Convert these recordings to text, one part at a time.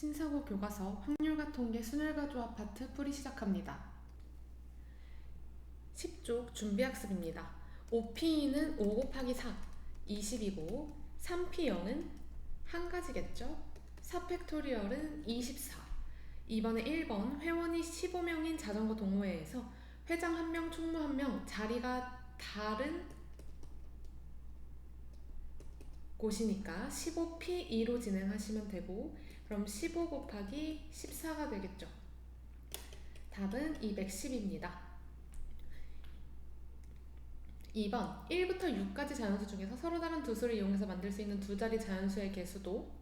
신사고 교과서 확률과 통계 순혈과 조합 파트 풀이 시작합니다. 10쪽 준비학습입니다. 5P는 5 곱하기 4, 20이고 3P0은 한 가지겠죠? 4팩토리얼은 24. 이번에 1번 회원이 15명인 자전거 동호회에서 회장 1명, 총무 1명, 자리가 다른 곳이니까 15P2로 진행하시면 되고, 그럼 15 곱하기 14가 되겠죠. 답은 210입니다. 2번 1부터 6까지 자연수 중에서 서로 다른 두 수를 이용해서 만들 수 있는 두 자리 자연수의 개수도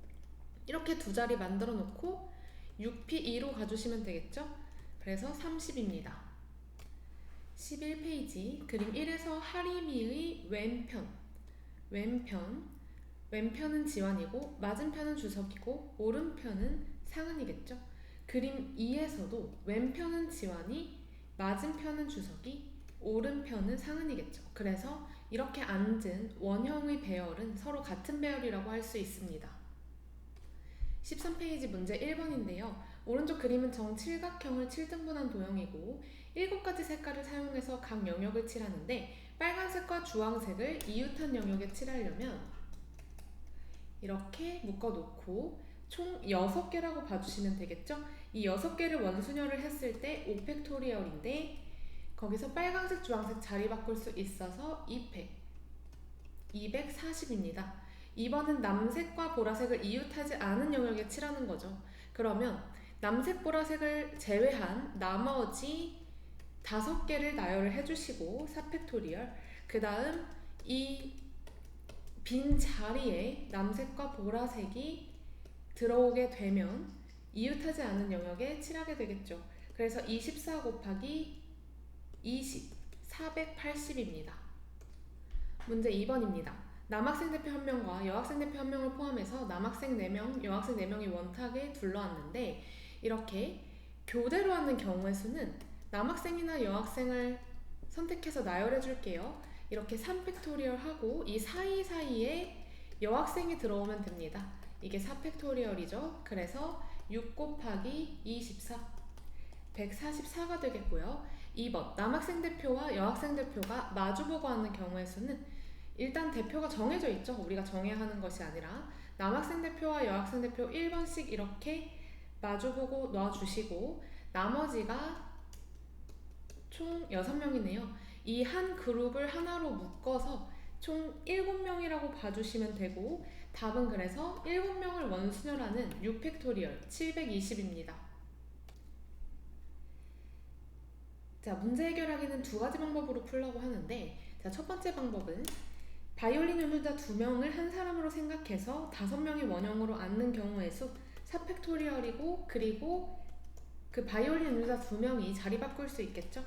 이렇게 두 자리 만들어 놓고 6P2로 가주시면 되겠죠. 그래서 30입니다. 11페이지 그림 1에서 하림이의 왼편은 지환이고 맞은편은 주석이고 오른편은 상은이겠죠. 그림 2에서도 왼편은 지환이, 맞은편은 주석이, 오른편은 상은이겠죠. 그래서 이렇게 앉은 원형의 배열은 서로 같은 배열이라고 할 수 있습니다. 13페이지 문제 1번인데요. 오른쪽 그림은 정칠각형을 7등분한 도형이고 7가지 색깔을 사용해서 각 영역을 칠하는데 빨간색과 주황색을 이웃한 영역에 칠하려면 이렇게 묶어놓고 총 6개라고 봐주시면 되겠죠? 이 6개를 원순열을 했을 때 5팩토리얼인데 거기서 빨간색, 주황색 자리 바꿀 수 있어서 2팩 240입니다. 2번은 남색과 보라색을 이웃하지 않은 영역에 칠하는 거죠. 그러면 남색, 보라색을 제외한 나머지 5개를 나열을 해주시고 4팩토리얼, 그 다음 이 빈 자리에 남색과 보라색이 들어오게 되면 이웃하지 않은 영역에 칠하게 되겠죠. 그래서 24 곱하기 20, 480입니다. 문제 2번입니다. 남학생 대표 1명과 여학생 대표 1명을 포함해서 남학생 4명, 여학생 4명이 원탁에 둘러앉는데 이렇게 교대로 앉는 경우의 수는 남학생이나 여학생을 선택해서 나열해 줄게요. 이렇게 3팩토리얼 하고 이 사이사이에 여학생이 들어오면 됩니다. 이게 4팩토리얼이죠. 그래서 6 곱하기 24, 144가 되겠고요. 2번 남학생 대표와 여학생 대표가 마주보고 하는 경우의 수는 일단 대표가 정해져 있죠. 우리가 정해야 하는 것이 아니라 남학생 대표와 여학생 대표 1번씩 이렇게 마주보고 놔주시고 나머지가 총 6명이네요. 이 한 그룹을 하나로 묶어서 총 7명이라고 봐주시면 되고 답은 그래서 7명을 원순열하는 6팩토리얼 720입니다. 자, 문제 해결하기는 두 가지 방법으로 풀려고 하는데, 자, 첫 번째 방법은 바이올린 연주자 2명을 한 사람으로 생각해서 5명이 원형으로 앉는 경우의 수 4팩토리얼이고 그리고 그 바이올린 연주자 2명이 자리 바꿀 수 있겠죠?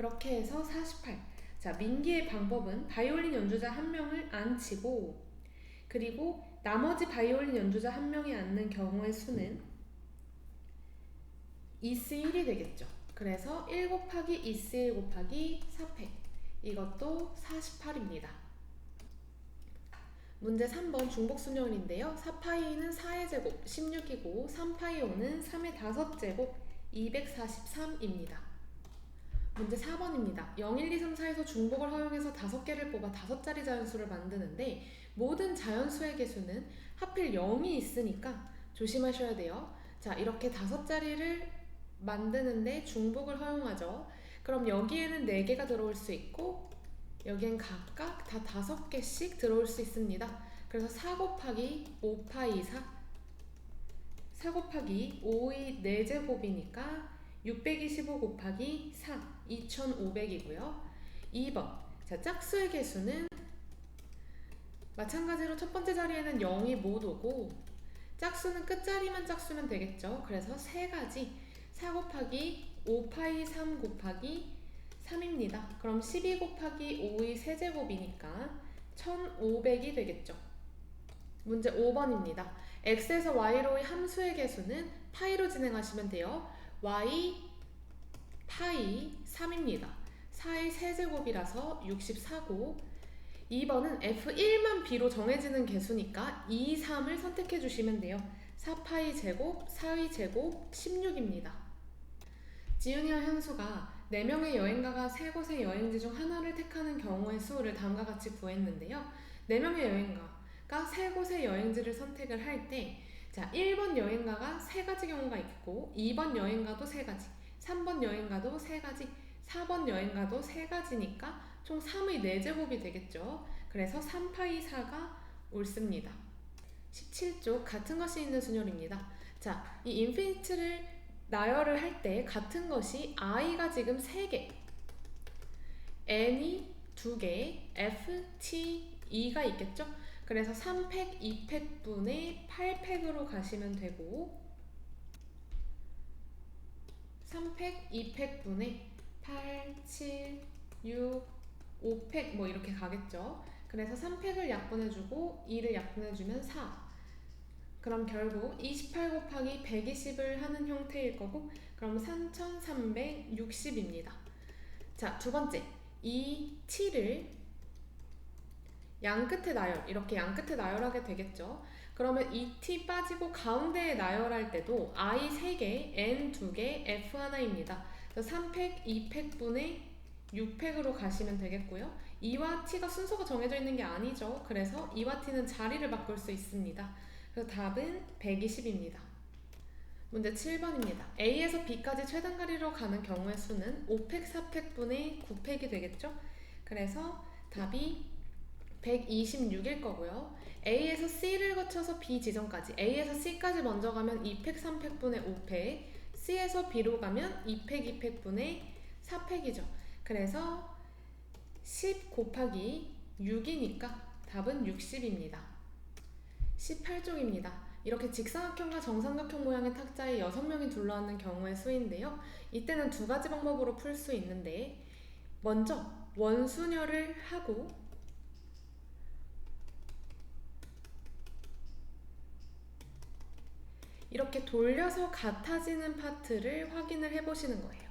그렇게 해서 48. 자, 민기의 방법은 바이올린 연주자 1명을 앉히고 그리고 나머지 바이올린 연주자 1명이 앉는 경우의 수는 2C1이 되겠죠. 그래서 1 곱하기 2C1 곱하기 4팩, 이것도 48입니다. 문제 3번 중복순열인데요. 4파이는 4의 제곱 16이고 3파이5는 3의 5제곱 243입니다. 문제 4번입니다. 0, 1, 2, 3, 4에서 중복을 허용해서 5개를 뽑아 5자리 자연수를 만드는데 모든 자연수의 개수는 하필 0이 있으니까 조심하셔야 돼요. 자, 이렇게 5자리를 만드는데 중복을 허용하죠. 그럼 여기에는 4개가 들어올 수 있고 여기엔 각각 다 5개씩 들어올 수 있습니다. 그래서 4 곱하기 5파이 4 곱하기 5의 4제곱이니까 625 곱하기 4, 2500이고요. 2번, 자, 짝수의 개수는 마찬가지로 첫 번째 자리에는 0이 못 오고 짝수는 끝자리만 짝수면 되겠죠. 그래서 3가지 4 곱하기 5파이 3 곱하기 3입니다. 그럼 12 곱하기 5의 세제곱이니까 1500이 되겠죠. 문제 5번입니다. x에서 y로의 함수의 개수는 파이로 진행하시면 돼요. y 파이 3입니다. 4의 세제곱이라서 64고 2번은 f1만 b로 정해지는 개수니까 2, 3을 선택해 주시면 돼요. 4파이 제곱, 4의 제곱, 16입니다. 지윤이와 현수가 4명의 여행가가 3곳의 여행지 중 하나를 택하는 경우의 수를 다음과 같이 구했는데요. 4명의 여행가가 3곳의 여행지를 선택을 할 때, 자, 1번 여행가가 3가지 경우가 있고, 2번 여행가도 3가지, 3번 여행가도 3가지, 4번 여행가도 3가지니까 총 3의 4제곱이 되겠죠. 그래서 3파이 4가 옳습니다. 17쪽 같은 것이 있는 순열입니다. 자, 이 인피니트를 나열을 할 때 같은 것이 i가 지금 3개, n이 2개, f, t, e가 있겠죠? 그래서 3팩, 2팩분의 8팩으로 가시면 되고 3팩, 2팩분의 8, 7, 6, 5팩 뭐 이렇게 가겠죠? 그래서 3팩을 약분해주고 2를 약분해주면 4. 그럼 결국 28 곱하기 120을 하는 형태일 거고, 그럼 3360입니다. 자, 두 번째, 이 t를 양끝에 나열, 이렇게 양끝에 나열하게 되겠죠. 그러면 이 t 빠지고 가운데에 나열할 때도 i 3개, n 2개, f 하나입니다. 그래서 3팩, 2팩분의 6팩으로 가시면 되겠고요. 2와 t가 순서가 정해져 있는 게 아니죠. 그래서 2와 t는 자리를 바꿀 수 있습니다. 그래서 답은 120입니다. 문제 7번입니다. A에서 B까지 최단거리로 가는 경우의 수는 5팩, 4팩분의 9팩이 되겠죠? 그래서 답이 126일 거고요. A에서 C를 거쳐서 B 지점까지, A에서 C까지 먼저 가면 2팩, 3팩분의 5팩, C에서 B로 가면 2팩, 2팩분의 4팩이죠. 그래서 10 곱하기 6이니까 답은 60입니다. 18쪽입니다. 이렇게 직사각형과 정삼각형 모양의 탁자에 6명이 둘러앉는 경우의 수인데요. 이때는 두 가지 방법으로 풀 수 있는데, 먼저 원순열을 하고 이렇게 돌려서 같아지는 파트를 확인을 해보시는 거예요.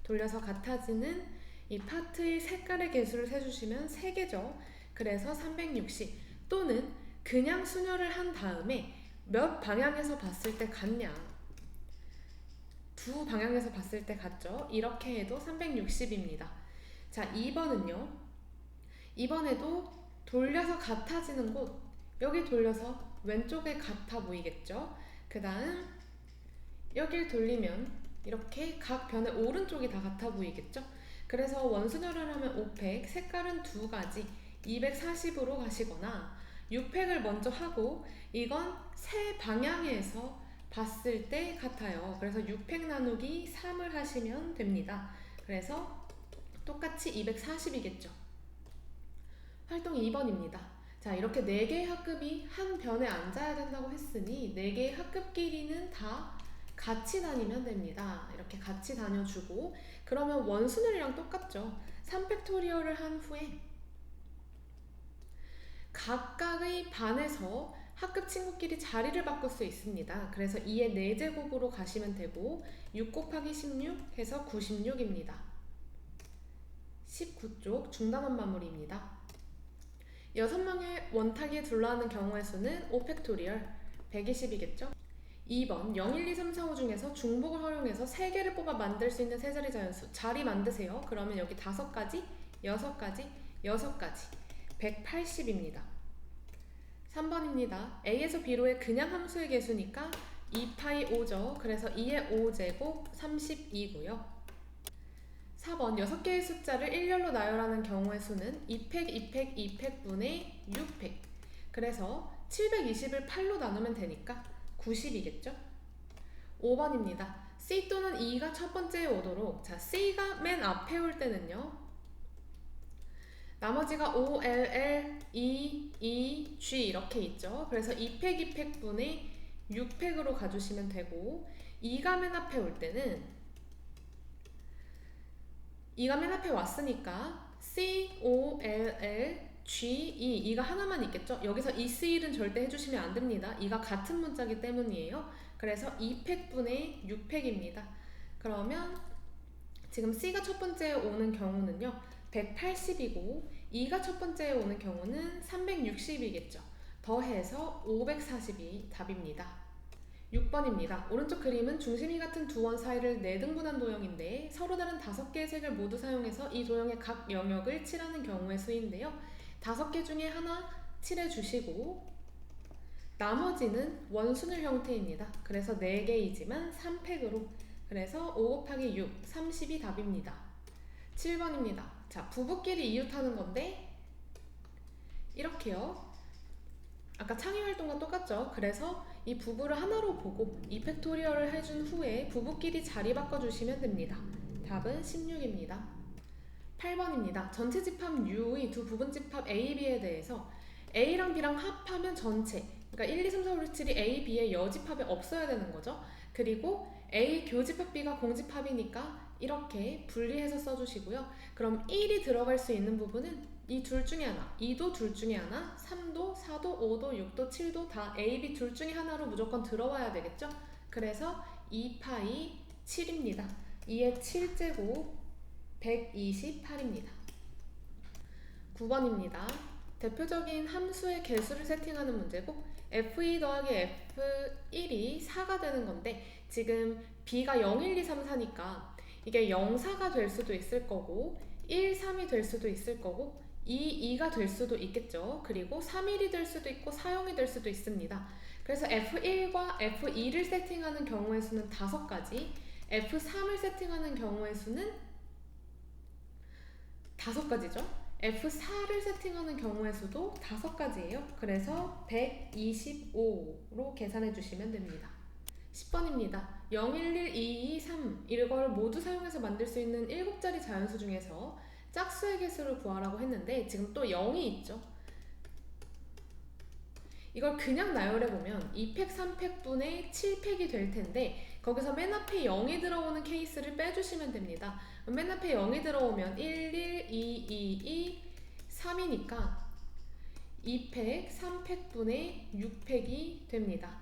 돌려서 같아지는 이 파트의 색깔의 개수를 세주시면 3개죠. 그래서 360, 또는 그냥 순열을 한 다음에 몇 방향에서 봤을 때 같냐, 두 방향에서 봤을 때 같죠. 이렇게 해도 360입니다. 자, 2번은요. 이번에도 돌려서 같아지는 곳, 여기 돌려서 왼쪽에 같아 보이겠죠. 그 다음 여길 돌리면 이렇게 각 변의 오른쪽이 다 같아 보이겠죠. 그래서 원순열을 하면 5팩, 색깔은 2가지, 240으로 가시거나 6팩을 먼저 하고, 이건 세 방향에서 봤을 때 같아요. 그래서 6팩 나누기 3을 하시면 됩니다. 그래서 똑같이 240이겠죠. 활동 2번입니다. 자, 이렇게 4개의 합급이 한 변에 앉아야 된다고 했으니 4개의 합급 길이는 다 같이 다니면 됩니다. 이렇게 같이 다녀주고, 그러면 원순열이랑 똑같죠. 3팩토리얼을 한 후에 각각의 반에서 합급 친구끼리 자리를 바꿀 수 있습니다. 그래서 2의 4제곱으로 가시면 되고, 6 곱하기 16 해서 96입니다. 19쪽 중단원 마무리입니다. 6명의 원탁에 둘러앉는 경우의 수는 5팩토리얼 120이겠죠? 2번 0, 1, 2, 3, 4, 5 중에서 중복을 활용해서 3개를 뽑아 만들 수 있는 세자리 자연수 자리 만드세요. 그러면 여기 5가지, 6가지, 6가지 180입니다. 3번입니다. A에서 B로의 그냥 함수의 개수니까 2파이 5죠. 그래서 2의 5제곱 32고요. 4번 6개의 숫자를 일렬로 나열하는 경우의 수는 2팩, 2팩, 2팩분의 6팩. 그래서 720을 8로 나누면 되니까 90이겠죠? 5번입니다. C 또는 E가 첫 번째에 오도록, 자, C가 맨 앞에 올 때는요, 나머지가 O, L, L, E, E, G 이렇게 있죠. 그래서 2팩, 2팩분의 6팩으로 가주시면 되고, E가 맨 앞에 올 때는, E가 맨 앞에 왔으니까 C, O, L, L, G, E, E가 하나만 있겠죠. 여기서 E, C는 절대 해주시면 안 됩니다. E가 같은 문자이기 때문이에요. 그래서 2팩분의 6팩입니다. 그러면 지금 C가 첫 번째에 오는 경우는요, 180이고 E가 첫 번째에 오는 경우는 360이겠죠. 더해서 540이 답입니다. 6번입니다. 오른쪽 그림은 중심이 같은 두 원 사이를 4등분한 도형인데 서로 다른 5개의 색을 모두 사용해서 이 도형의 각 영역을 칠하는 경우의 수인데요. 5개 중에 하나 칠해주시고 나머지는 원순을 형태입니다. 그래서 4개이지만 3팩으로, 그래서 5 곱하기 6, 30이 답입니다. 7번입니다. 자, 부부끼리 이웃하는 건데 이렇게요. 아까 창의활동과 똑같죠? 그래서 이 부부를 하나로 보고 2팩토리얼을 해준 후에 부부끼리 자리 바꿔주시면 됩니다. 답은 16입니다. 8번입니다. 전체 집합 U의 두 부분 집합 A, B에 대해서 A랑 B랑 합하면 전체, 그러니까 1, 2, 3, 4, 5, 6, 7이 A, B의 여집합이 없어야 되는 거죠. 그리고 A 교집합 B가 공집합이니까 이렇게 분리해서 써주시고요. 그럼 1이 들어갈 수 있는 부분은 이 둘 중에 하나, 2도 둘 중에 하나, 3도, 4도, 5도, 6도, 7도 다 A, B 둘 중에 하나로 무조건 들어와야 되겠죠? 그래서 2파이 7입니다. 2의 7제곱 128입니다. 9번입니다. 대표적인 함수의 개수를 세팅하는 문제고 f2 더하기 f1이 4가 되는 건데 지금 b가 0, 1, 2, 3, 4니까 이게 0, 4가 될 수도 있을 거고 1, 3이 될 수도 있을 거고 2, 2가 될 수도 있겠죠. 그리고 3, 1이 될 수도 있고 4, 0이 될 수도 있습니다. 그래서 f1과 f2를 세팅하는 경우의 수는 5가지, f3을 세팅하는 경우의 수는 5가지죠. F4를 세팅하는 경우의 수도 5가지예요. 그래서 125로 계산해 주시면 됩니다. 10번입니다. 0, 1, 1, 2, 2, 3 이걸 모두 사용해서 만들 수 있는 7자리 자연수 중에서 짝수의 개수를 구하라고 했는데 지금 또 0이 있죠. 이걸 그냥 나열해보면 2팩, 3팩분의 7팩이 될 텐데 거기서 맨 앞에 0이 들어오는 케이스를 빼주시면 됩니다. 맨 앞에 0이 들어오면 1, 1, 2, 2, 2, 3이니까 2팩, 3팩분의 6팩이 됩니다.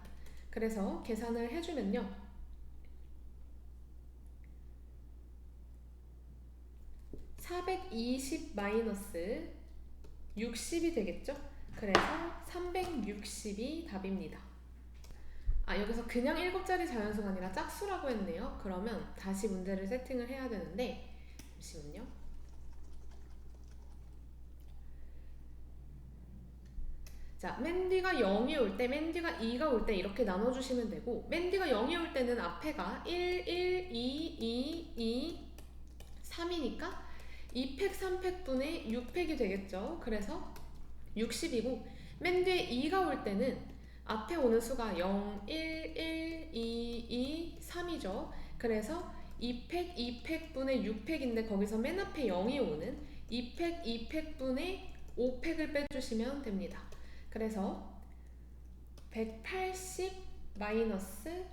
그래서 계산을 해주면요. 420 마이너스 60이 되겠죠? 그래서 360이 답입니다. 여기서 그냥 7자리 자연수가 아니라 짝수라고 했네요. 그러면 다시 문제를 세팅을 해야 되는데 잠시만요. 자, 맨 뒤가 0이 올 때, 맨 뒤가 2가 올 때 이렇게 나눠주시면 되고 맨 뒤가 0이 올 때는 앞에가 1, 1, 2, 2, 2, 3이니까 2팩, 3팩분의 6팩이 되겠죠. 그래서 60이고 맨 뒤에 2가 올 때는 앞에 오는 수가 0, 1, 1, 2, 2, 3이죠. 그래서 2팩, 2팩분의 6팩인데 거기서 맨 앞에 0이 오는 2팩, 2팩분의 5팩을 빼주시면 됩니다. 그래서 180 마이너스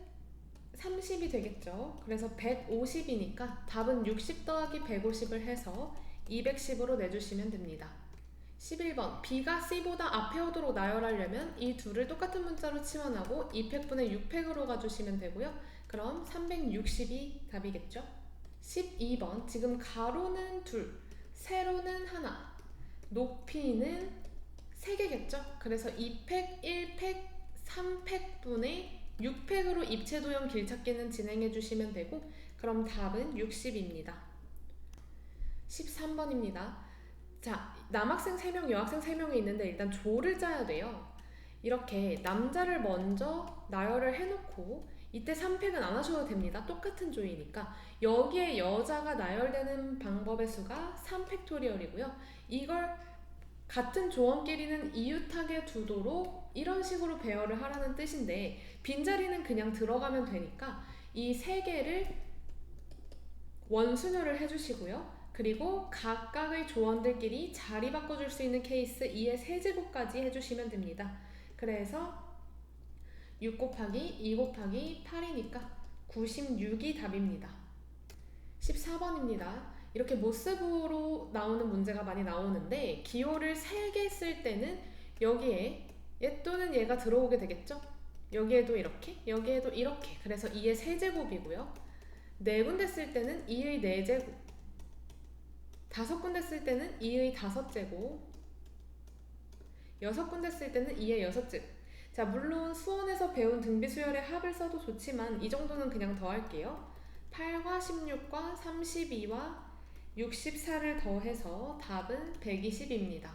30이 되겠죠. 그래서 150이니까 답은 60 더하기 150을 해서 210으로 내주시면 됩니다. 11번 B가 C보다 앞에 오도록 나열하려면 이 둘을 똑같은 문자로 치환하고 2팩분의 6팩으로 가주시면 되고요. 그럼 360이 답이겠죠. 12번 지금 가로는 둘, 세로는 하나, 높이는 3개겠죠. 그래서 2팩, 1팩, 3팩분의 6팩으로 입체도형 길찾기는 진행해 주시면 되고 그럼 답은 60입니다. 13번입니다. 자, 남학생 3명, 여학생 3명이 있는데 일단 조를 짜야 돼요. 이렇게 남자를 먼저 나열을 해놓고 이때 3팩은 안 하셔도 됩니다. 똑같은 조이니까. 여기에 여자가 나열되는 방법의 수가 3팩토리얼이고요. 이걸 같은 조원끼리는 이웃하게 두도록 이런 식으로 배열을 하라는 뜻인데 빈자리는 그냥 들어가면 되니까 이 3개를 원순열을 해주시고요. 그리고 각각의 조원들끼리 자리 바꿔줄 수 있는 케이스 2의 세제곱까지 해주시면 됩니다. 그래서 6 곱하기 2 곱하기 8이니까 96이 답입니다. 14번입니다. 이렇게 모습으로 나오는 문제가 많이 나오는데 기호를 3개 쓸 때는 여기에 얘 또는 얘가 들어오게 되겠죠? 여기에도 이렇게, 여기에도 이렇게. 그래서 2의 세제곱이고요. 4군데 쓸 때는 2의 4제곱, 5군데 쓸 때는 2의 5제곱, 6군데 쓸 때는 2의 6제곱. 자, 물론 수원에서 배운 등비수열의 합을 써도 좋지만 이 정도는 그냥 더할게요. 8과 16과 32와 64를 더해서 답은 120입니다.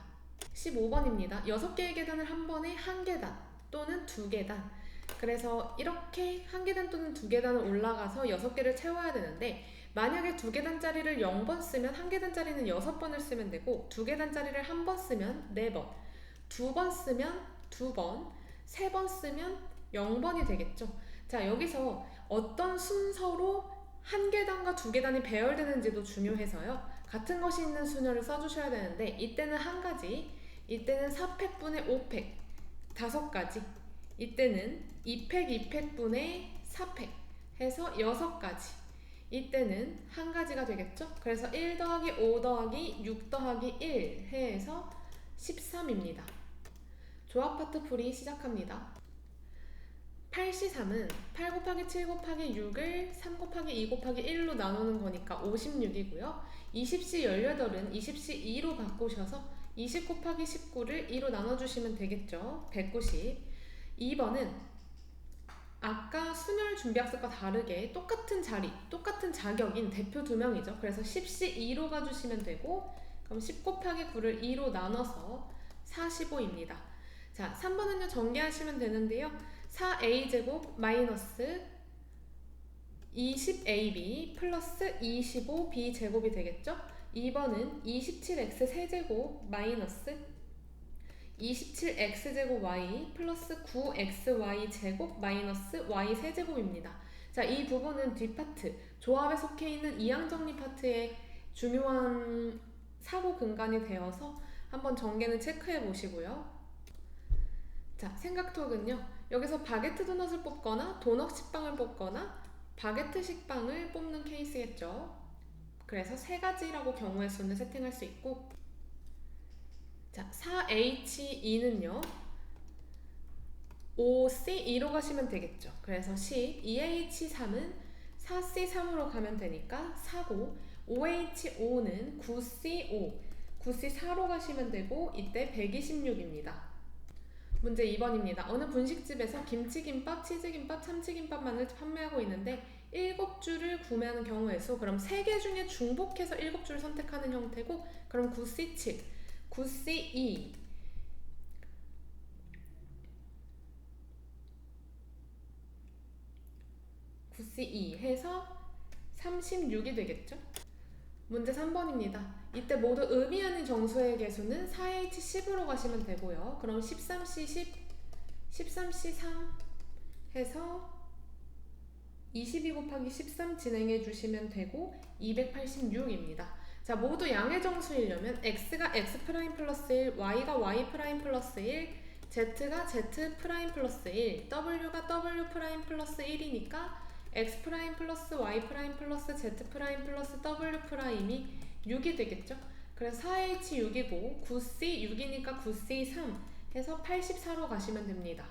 15번입니다. 6개의 계단을 한 번에 한 계단 또는 두 계단. 그래서 이렇게 한 계단 또는 두 계단을 올라가서 6개를 채워야 되는데, 만약에 두 계단짜리를 0번 쓰면 한 계단짜리는 6번을 쓰면 되고, 두 계단짜리를 한 번 쓰면 4번, 두 번 쓰면 2번, 세 번 쓰면 0번이 되겠죠. 자, 여기서 어떤 순서로 한 계단과 두 계단이 배열되는지도 중요해서요. 같은 것이 있는 순서를 써주셔야 되는데, 이때는 한 가지, 이때는 4팩분의 5팩, 5가지, 이때는 2팩, 2팩분의 4팩 해서 6가지, 이때는 한 가지가 되겠죠? 그래서 1 더하기 5 더하기 6 더하기 1 해서 13입니다. 조합 파트 풀이 시작합니다. 8C3은 8 곱하기 7 곱하기 6을 3 곱하기 2 곱하기 1로 나누는 거니까 56이고요. 20C 18은 20C 2로 바꾸셔서 20 곱하기 19를 2로 나눠주시면 되겠죠. 190. 2번은 아까 순열 준비학습과 다르게 똑같은 자리, 똑같은 자격인 대표 2명이죠. 그래서 10C 2로 가주시면 되고, 그럼 10 곱하기 9를 2로 나눠서 45입니다. 자, 3번은요 전개하시면 되는데요. 4a제곱 마이너스 20ab 플러스 25b제곱이 되겠죠? 2번은 27x 세제곱 마이너스 27x제곱 y 플러스 9xy 제곱 마이너스 y 세제곱입니다. 자, 이 부분은 뒷파트, 조합에 속해 있는 이항정리 파트의 중요한 사고 근간이 되어서 한번 전개는 체크해 보시고요. 자, 생각톡은요. 여기서 바게트 도넛을 뽑거나 도넛 식빵을 뽑거나 바게트 식빵을 뽑는 케이스겠죠. 그래서 세 가지라고 경우의 수는 세팅할 수 있고, 자, 4H2는요 5C2로 가시면 되겠죠. 그래서 10, 2H3은 4C3으로 가면 되니까 4고, 5H5는 9C5, 9C4로 가시면 되고, 이때 126입니다. 문제 2번입니다. 어느 분식집에서 김치김밥, 치즈김밥, 참치김밥만을 판매하고 있는데 7줄을 구매하는 경우의 수. 그럼 3개 중에 중복해서 7줄을 선택하는 형태고, 그럼 9C7, 9C2, 9C2 해서 36이 되겠죠? 문제 3번입니다. 이때 모두 의미하는 정수의 개수는 4H10으로 가시면 되고요. 그럼 13C10, 13C3 해서 22 곱하기 13 진행해 주시면 되고 286입니다. 자, 모두 양의 정수이려면 x가 x 프라임 플러스 1, y가 y 프라임 플러스 1, z가 z 프라임 플러스 1, w가 w 프라임 플러스 1이니까 x 프라임 플러스 y 프라임 플러스 z 프라임 플러스 w 프라임이 6이 되겠죠? 그래서 4h 6이고 9c 6이니까 9c 3 해서 84로 가시면 됩니다.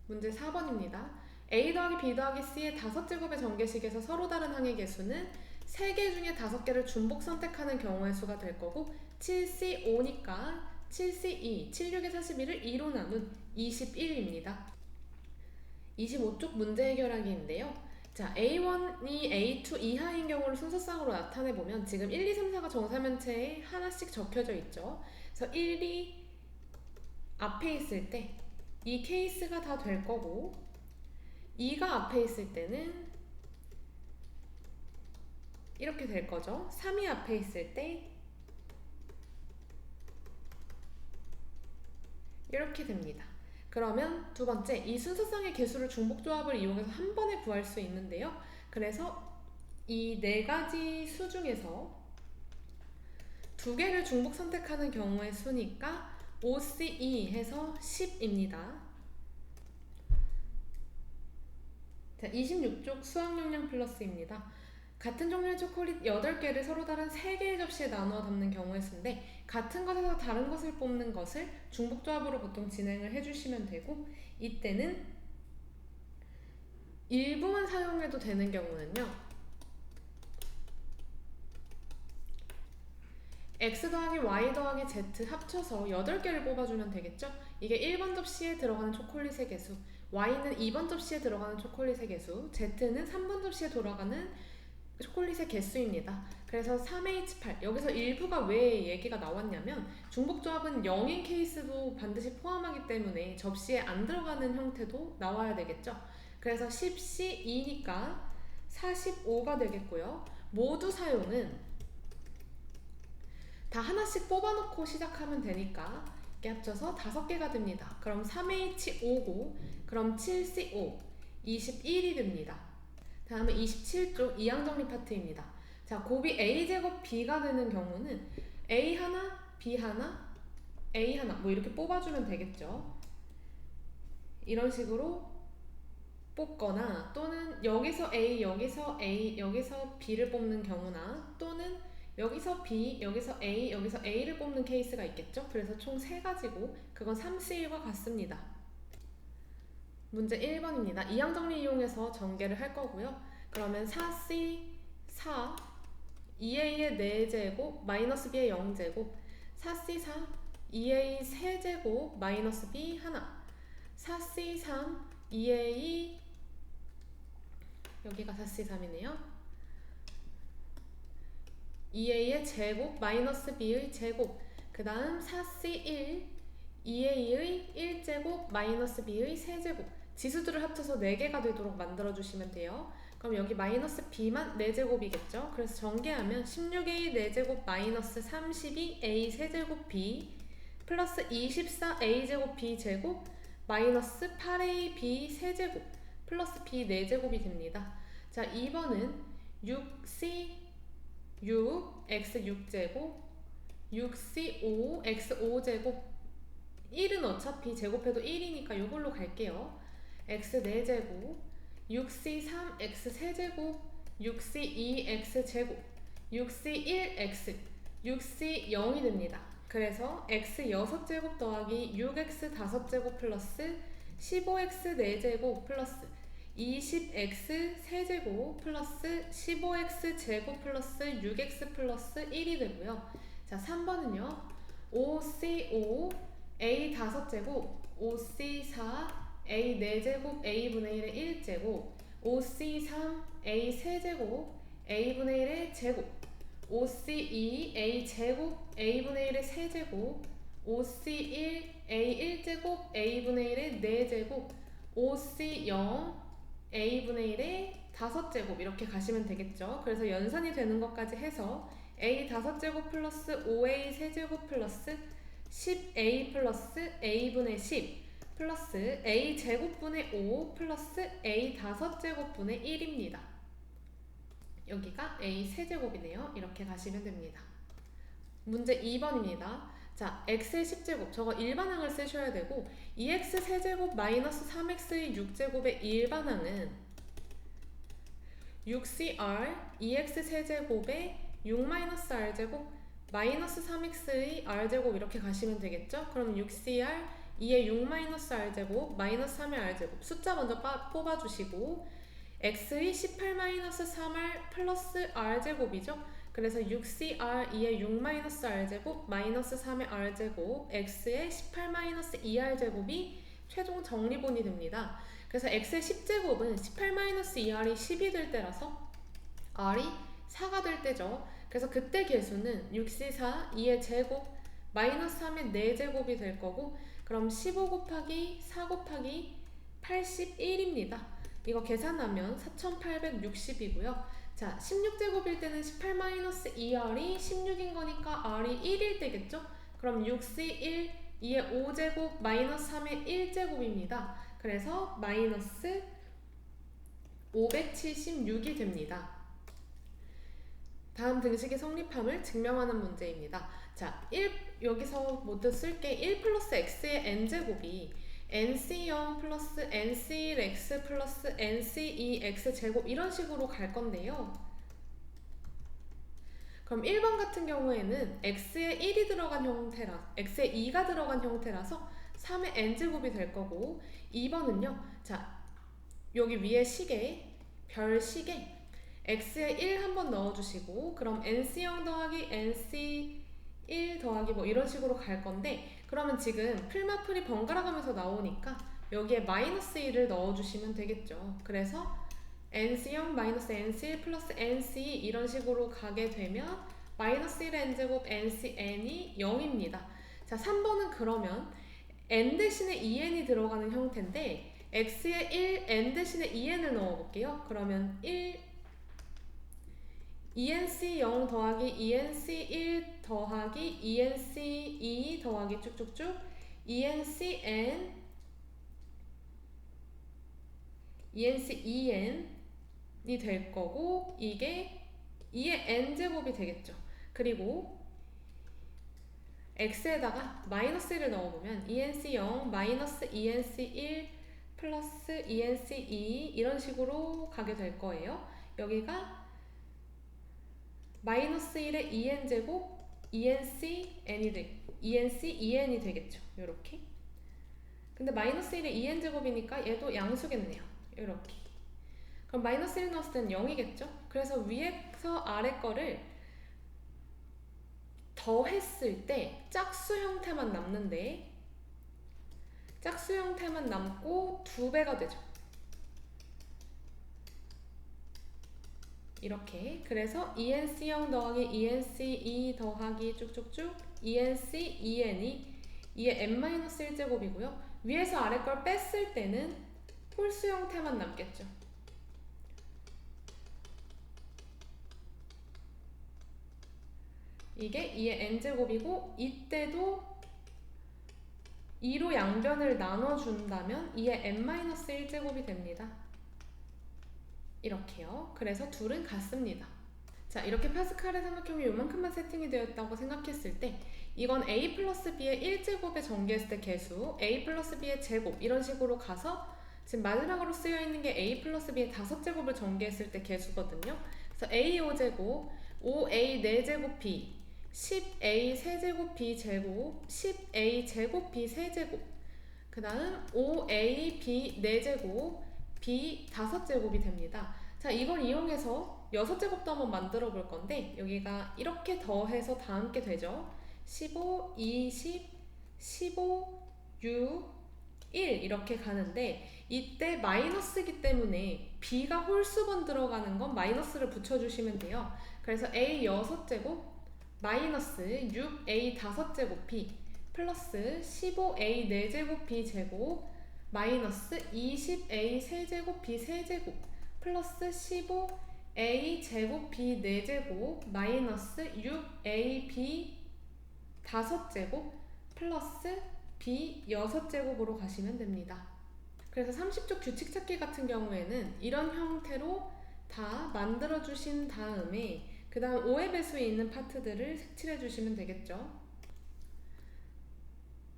문제 4번입니다. a 더하기 b 더하기 c의 5제곱의 전개식에서 서로 다른 항의 개수는 3개 중에 5개를 중복 선택하는 경우의 수가 될 거고, 7c 5니까 7c 2, 76의 41을 2로 나눈 21입니다. 25쪽 문제 해결하기인데요. 자, A1이 A2 이하인 경우를 순서상으로 나타내보면 지금 1, 2, 3, 4가 정사면체에 하나씩 적혀져 있죠. 그래서 1, 2 앞에 있을 때 이 케이스가 다 될 거고, 2가 앞에 있을 때는 이렇게 될 거죠. 3이 앞에 있을 때 이렇게 됩니다. 그러면 두 번째, 이 순서상의 개수를 중복조합을 이용해서 한 번에 구할 수 있는데요. 그래서 이 4가지 수 중에서 2개를 중복 선택하는 경우의 수니까 5C2 해서 10입니다. 자, 26쪽 수학용량 플러스입니다. 같은 종류의 초콜릿 8개를 서로 다른 3개의 접시에 나누어 담는 경우의 수인데, 같은 것에서 다른 것을 뽑는 것을 중복조합으로 보통 진행을 해주시면 되고, 이때는 일부만 사용해도 되는 경우는요, x 더하기 y 더하기 z 합쳐서 8개를 뽑아주면 되겠죠? 이게 1번 접시에 들어가는 초콜릿의 개수, y는 2번 접시에 들어가는 초콜릿의 개수, z는 3번 접시에 돌아가는 초콜릿의 개수입니다. 그래서 3H8, 여기서 일부가 왜 얘기가 나왔냐면 중복조합은 0인 케이스도 반드시 포함하기 때문에 접시에 안 들어가는 형태도 나와야 되겠죠. 그래서 10C2니까 45가 되겠고요. 모두 사용은 다 하나씩 뽑아놓고 시작하면 되니까 이렇게 합쳐서 5개가 됩니다. 그럼 3H5고 그럼 7CO 21이 됩니다. 다음은 27쪽 이항정리 파트입니다. 자, 곱이 a제곱 b가 되는 경우는 a 하나, b 하나, a 하나 뭐 이렇게 뽑아주면 되겠죠. 이런 식으로 뽑거나 또는 여기서 a, 여기서 a, 여기서 b를 뽑는 경우나 또는 여기서 b, 여기서 a, 여기서 a를 뽑는 케이스가 있겠죠. 그래서 총 3가지고 그건 3C1과 같습니다. 문제 1번입니다. 이항정리 이용해서 전개를 할 거고요. 그러면 4C 4 2a의 4제곱 마이너스 b의 0제곱 4C 4 2a 세제곱 마이너스 b 하나 4C 3 2a 여기가 4C 3이네요. 2a의 제곱 마이너스 b의 제곱 그 다음 4C 1 2a의 1제곱 마이너스 b의 세제곱 지수들을 합쳐서 4개가 되도록 만들어주시면 돼요. 그럼 여기 마이너스 b만 4제곱이겠죠? 그래서 전개하면 16a 4제곱 마이너스 32a 세제곱 b 플러스 24a 제곱 b 제곱 마이너스 8a b 세제곱 플러스 b 4제곱이 됩니다. 자, 2번은 6c 6 x 6제곱 6c 5 x 5제곱 1은 어차피 제곱해도 1이니까 이걸로 갈게요. x 4제곱 6c3 x 세제곱 6c2 x 제곱 6c1 x 6c 0이 됩니다. 그래서 x 6제곱 더하기 6x 5제곱 플러스 15x 4제곱 플러스 20x 세제곱 플러스 15x 제곱 플러스 6x 플러스 1이 되고요. 자, 3번은요 5c5 a 5제곱 5c4 a 4제곱 a분의 1의 1제곱 5c3 a 세제곱 a분의 1의 제곱 5c2 a 제곱 a분의 1의 세제곱 5c1 a 1제곱 a분의 1의 4제곱 5c0 a분의 1의 5제곱 이렇게 가시면 되겠죠. 그래서 연산이 되는 것까지 해서 a 5제곱 플러스 5a 세제곱 플러스 10a 플러스 a분의 10 플러스 a 제곱분의 5 플러스 a 5제곱분의 1입니다. 여기가 a 세제곱이네요. 이렇게 가시면 됩니다. 문제 2번입니다. 자, x의 10제곱 저거 일반항을 쓰셔야 되고 2x 세제곱 마이너스 3x의 6제곱의 일반항은 6cr 2x 세제곱의 6-r제곱 마이너스 3x의 r제곱 이렇게 가시면 되겠죠? 그럼 6cr 2의 6-r제곱 마이너스 3의 r제곱 숫자 먼저 뽑아주시고 x의 18-3r 플러스 r제곱이죠? 그래서 6cr 2의 6-r제곱 마이너스 3의 r제곱 x의 18-2r제곱이 최종 정리본이 됩니다. 그래서 x의 10제곱은 18-2r이 10이 될 때라서 r이 4가 될 때죠. 그래서 그때 개수는 6c4 2의 제곱 마이너스 3의 4제곱이 될 거고 그럼 15 곱하기 4 곱하기 81입니다. 이거 계산하면 4860이고요. 자, 16제곱일 때는 18-2r이 16인 거니까 r이 1일 때겠죠? 그럼 6c1 2의 5제곱 마이너스 3의 1제곱입니다. 그래서 마이너스 576이 됩니다. 다음 등식의 성립함을 증명하는 문제입니다. 자, 여기서 모두 쓸게 1 플러스 x의 n제곱이 nc0 플러스 nc1x 플러스 nc2x 제곱 이런 식으로 갈 건데요. 그럼 1번 같은 경우에는 x에 1이 들어간 형태라 x에 2가 들어간 형태라서 3의 n제곱이 될 거고 2번은요. 자, 여기 위에 시계 별 시계 x에 1 한번 넣어주시고 그럼 nc0 더하기 1 더하기 뭐 이런 식으로 갈 건데, 그러면 지금 풀마풀이 번갈아 가면서 나오니까 여기에 마이너스 1을 넣어주시면 되겠죠. 그래서 nc0 마이너스 nc1 플러스 nc 이런 식으로 가게 되면 마이너스 1의 n제곱 ncn이 0입니다. 자, 3번은 그러면 n 대신에 2n이 들어가는 형태인데 x에 1, n 대신에 2n을 넣어볼게요. 그러면 2nc0 더하기 2nc1 더하기 2nc2 더하기 쭉쭉쭉 2nc2n이 될 거고, 이게 2의 n제곱이 되겠죠. 그리고 x에다가 마이너스 1을 넣어보면 2nc0 마이너스 2nc1 플러스 2nc2 이런 식으로 가게 될 거예요. 여기가 마이너스 1의 2n제곱 2nc2n이 되겠죠. 요렇게. 근데 마이너스 1의 2n제곱이니까 얘도 양수겠네요. 요렇게. 그럼 마이너스 1 넣었을 때는 0이겠죠? 그래서 위에서 아래 거를 더했을 때 짝수 형태만 남는데, 짝수 형태만 남고 2배가 되죠. 이렇게. 그래서 2nc0 더하기 2nc2 더하기 쭉쭉쭉 2nc2n이 2의 n-1제곱이고요. 위에서 아래 걸 뺐을 때는 홀수 형태만 남겠죠. 이게 2의 n제곱이고, 이때도 2로 양변을 나눠준다면 2의 n-1제곱이 됩니다. 이렇게요. 그래서 둘은 같습니다. 자, 이렇게 파스칼의 삼각형이 요만큼만 세팅이 되었다고 생각했을 때 이건 a 플러스 b의 1제곱에 전개했을 때 개수, a 플러스 b의 제곱 이런 식으로 가서 지금 마지막으로 쓰여있는 게 a 플러스 b의 5제곱을 전개했을 때 개수거든요. 그래서 a 5제곱, 5a 4제곱 b, 10a 세제곱 b 제곱, 10a 제곱 b 세제곱, 그 다음 5a b 4제곱, b 5제곱이 됩니다. 자, 이걸 이용해서 6제곱도 한번 만들어 볼 건데, 여기가 이렇게 더해서 다 함께 되죠. 15, 20, 15, 6, 1 이렇게 가는데, 이때 마이너스이기 때문에 b가 홀수번 들어가는 건 마이너스를 붙여주시면 돼요. 그래서 a 6제곱 마이너스 6a 5제곱 b 플러스 15a 4제곱 b 제곱 마이너스 20a 세제곱 b 세제곱 플러스 15a 제곱 b 4제곱 마이너스 6a b 5제곱 플러스 b 6제곱으로 가시면 됩니다. 그래서 30쪽 규칙 찾기 같은 경우에는 이런 형태로 다 만들어 주신 다음에 그 다음 5의 배수에 있는 파트들을 색칠해 주시면 되겠죠.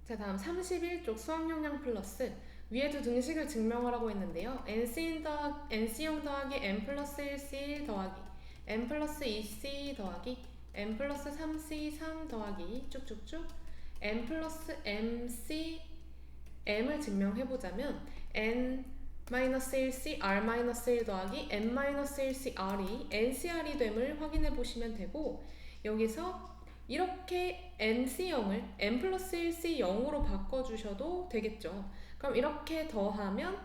자, 다음 31쪽 수학용량 플러스. 위에도 등식을 증명하라고 했는데요. nc0 더하기 n 플러스 1c1 더하기 n 플러스 2c 더하기 n 플러스 3c3 더하기 쭉쭉쭉 n 플러스 mc m을 증명해보자면 n-1c r-1 더하기 n-1c r이 ncr이 됨을 확인해보시면 되고, 여기서 이렇게 nc0을 n 플러스 1c 0으로 바꿔주셔도 되겠죠. 그럼 이렇게 더하면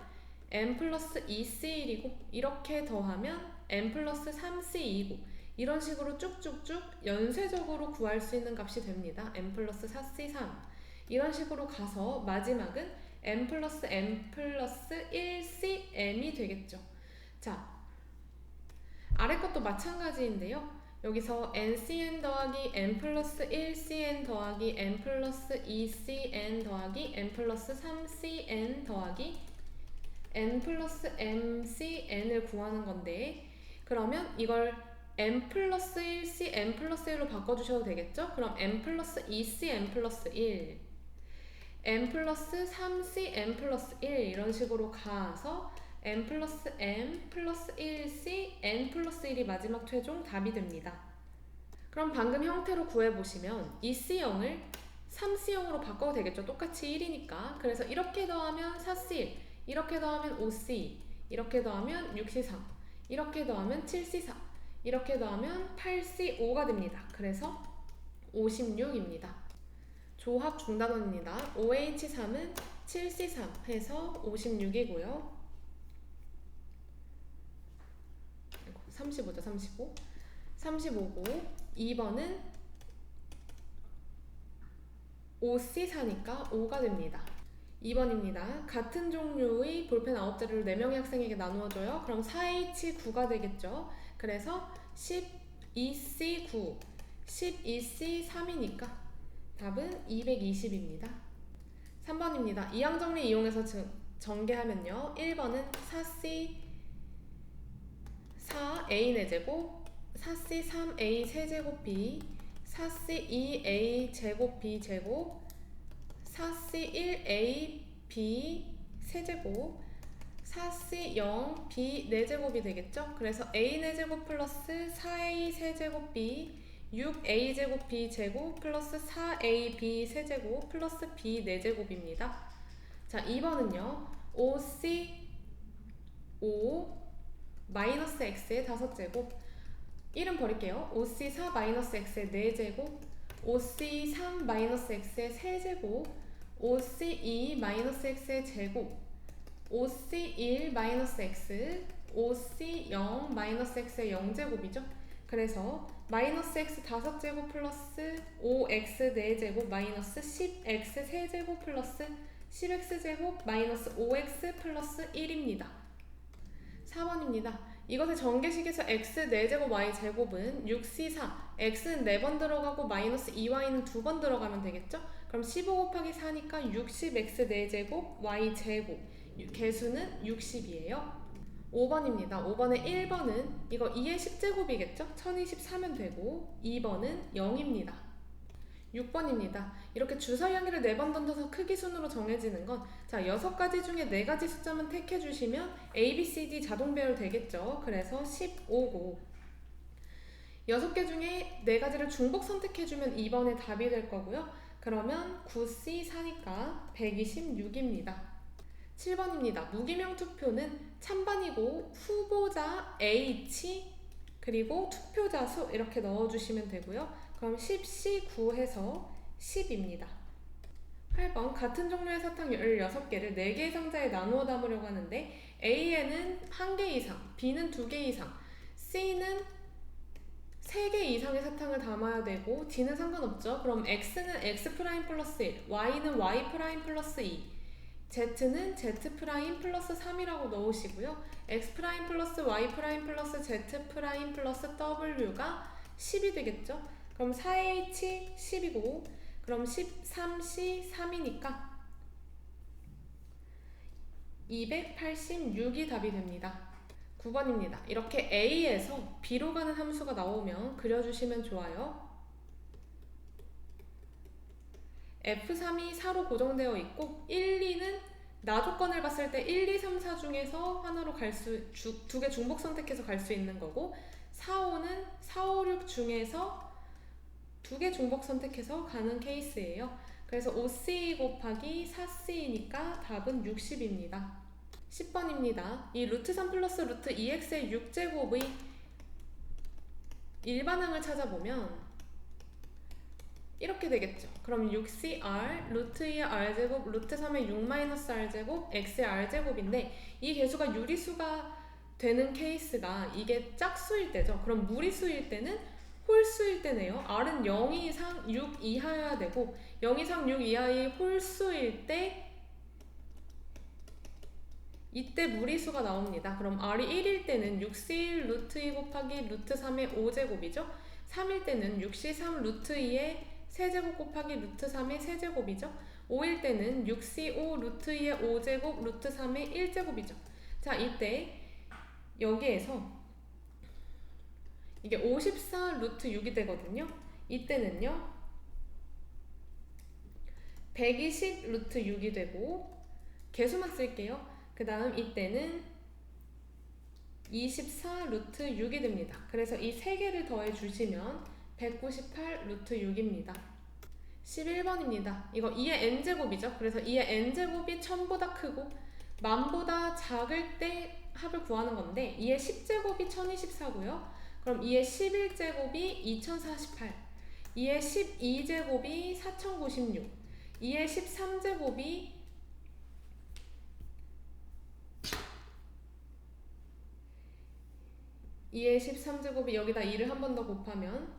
n 플러스 2c1이고, 이렇게 더하면 n 플러스 3c2이고, 이런 식으로 쭉쭉쭉 연쇄적으로 구할 수 있는 값이 됩니다. n 플러스 4c3 이런 식으로 가서 마지막은 n 플러스 1cm이 되겠죠. 자, 아래 것도 마찬가지인데요. 여기서 ncn 더하기 n 플러스 1cn 더하기 n 플러스 2cn 더하기 n 플러스 3cn 더하기 n 플러스 mcn을 구하는 건데, 그러면 이걸 n 플러스 1c n 플러스 1로 바꿔주셔도 되겠죠? 그럼 n 플러스 2c n 플러스 1 n 플러스 3c n 플러스 1 이런 식으로 가서 n 플러스 m 플러스 1c n 플러스 1이 마지막 최종 답이 됩니다. 그럼 방금 형태로 구해보시면 2c0을 3c0으로 바꿔도 되겠죠. 똑같이 1이니까. 그래서 이렇게 더하면 4c1, 이렇게 더하면 5c2, 이렇게 더하면 6c3, 이렇게 더하면 7c4, 이렇게 더하면 8c5가 됩니다. 그래서 56입니다. 조합 중단원입니다. OH3은 7C3 해서 56이고요. 35죠, 35. 35고 2번은 5C4니까 5가 됩니다. 2번입니다. 같은 종류의 볼펜 9자리를 4명의 학생에게 나누어줘요. 그럼 4H9가 되겠죠. 그래서 12C9, 12C3이니까 답은 220입니다. 3번입니다. 이항정리 이용해서 전개하면요. 1번은 4C4A4제곱, 4C3A 세제곱 B, 4C2A 제곱 B 제곱, 4C1A B 세제곱, 4C0 B 4제곱이 되겠죠? 그래서 A 4제곱 플러스 4A 세제곱 B 6A 제곱 B 제곱 플러스 4A B 세제곱 플러스 B 4제곱입니다. 자, 2번은요. 5C5 마이너스 X의 5제곱, 1은 버릴게요. 5C4 마이너스 X의 4제곱, 5C3 마이너스 X의 3제곱, 5C2 마이너스 X의 제곱, 5C1 마이너스 X, 5C0 마이너스 X의 0제곱이죠. 그래서 마이너스 X 5제곱 플러스 5X 4제곱 마이너스 10X 3제곱 플러스 10X제곱 마이너스 5X 플러스 1입니다. 4번입니다. 이것의 전개식에서 x 4제곱 y제곱은 6c4, x는 4번 들어가고 마이너스 2y는 2번 들어가면 되겠죠? 그럼 15 곱하기 4니까 60x 4제곱 y제곱, 개수는 60이에요. 5번입니다. 5번의 1번은 이거 2의 10제곱이겠죠? 1024면 되고 2번은 0입니다. 6번입니다. 이렇게 주사위한개를 4번 던져서 크기 순으로 정해지는 건, 자, 6가지 중에 4가지 숫자만 택해주시면 A, B, C, D 자동 배열 되겠죠. 그래서 15고 6개 중에 4가지를 중복 선택해주면 2번의 답이 될 거고요. 그러면 9C4니까 126입니다. 7번입니다. 무기명 투표는 찬반이고 후보자 H 그리고 투표자 수 이렇게 넣어주시면 되고요. 그럼 10C9 해서 10입니다. 8번 같은 종류의 사탕 16개를 4개의 상자에 나누어 담으려고 하는데 A에는 1개 이상, B는 2개 이상, C는 3개 이상의 사탕을 담아야 되고 D는 상관없죠. 그럼 X는 X' 플러스 1, Y는 Y' 플러스 2, Z는 Z' 플러스 3이라고 넣으시고요. X' 플러스 Y' 플러스 Z' 플러스 W가 10이 되겠죠. 그럼 4H 10이고 그럼 13C 3이니까 286이 답이 됩니다. 9번입니다. 이렇게 A에서 B로 가는 함수가 나오면 그려주시면 좋아요. F3이 4로 고정되어 있고 1, 2는 나 조건을 봤을 때 1, 2, 3, 4 중에서 하나로 두 개 중복 선택해서 갈 수 있는 거고 4, 5는 4, 5, 6 중에서 2개 중복 선택해서 가는 케이스예요. 그래서 5C 곱하기 4C니까 답은 60입니다. 10번입니다. 이 루트 3 플러스 루트 2x의 6제곱의 일반항을 찾아보면 이렇게 되겠죠. 그럼 6cr, 루트 2의 r제곱, 루트 3의 6-r제곱, x의 r제곱인데 이 개수가 유리수가 되는 케이스가 이게 짝수일 때죠. 그럼 무리수일 때는 홀수일 때네요. r은 0 이상 6 이하여야 되고 0 이상 6 이하의 홀수일 때 이때 무리수가 나옵니다. 그럼 r이 1일 때는 6c1 루트 2 곱하기 루트 3의 5제곱이죠. 3일 때는 6c3 루트 2의 세제곱 곱하기 루트 3의 세제곱이죠. 5일 때는 6c5 루트 2의 5제곱 루트 3의 1제곱이죠. 자, 이때 여기에서 이게 54 루트 6이 되거든요. 이때는요 120 루트 6이 되고 개수만 쓸게요. 그 다음 이때는 24 루트 6이 됩니다. 그래서 이 세 개를 더해 주시면 198 루트 6입니다. 11번입니다. 이거 2의 n제곱이죠. 그래서 2의 n제곱이 1000보다 크고 만보다 작을 때 합을 구하는 건데 2의 10제곱이 1024고요. 그럼 2의 11제곱이 2048, 2의 12제곱이 4096, 2의 13제곱이 2의 13제곱이 여기다 2를 한 번 더 곱하면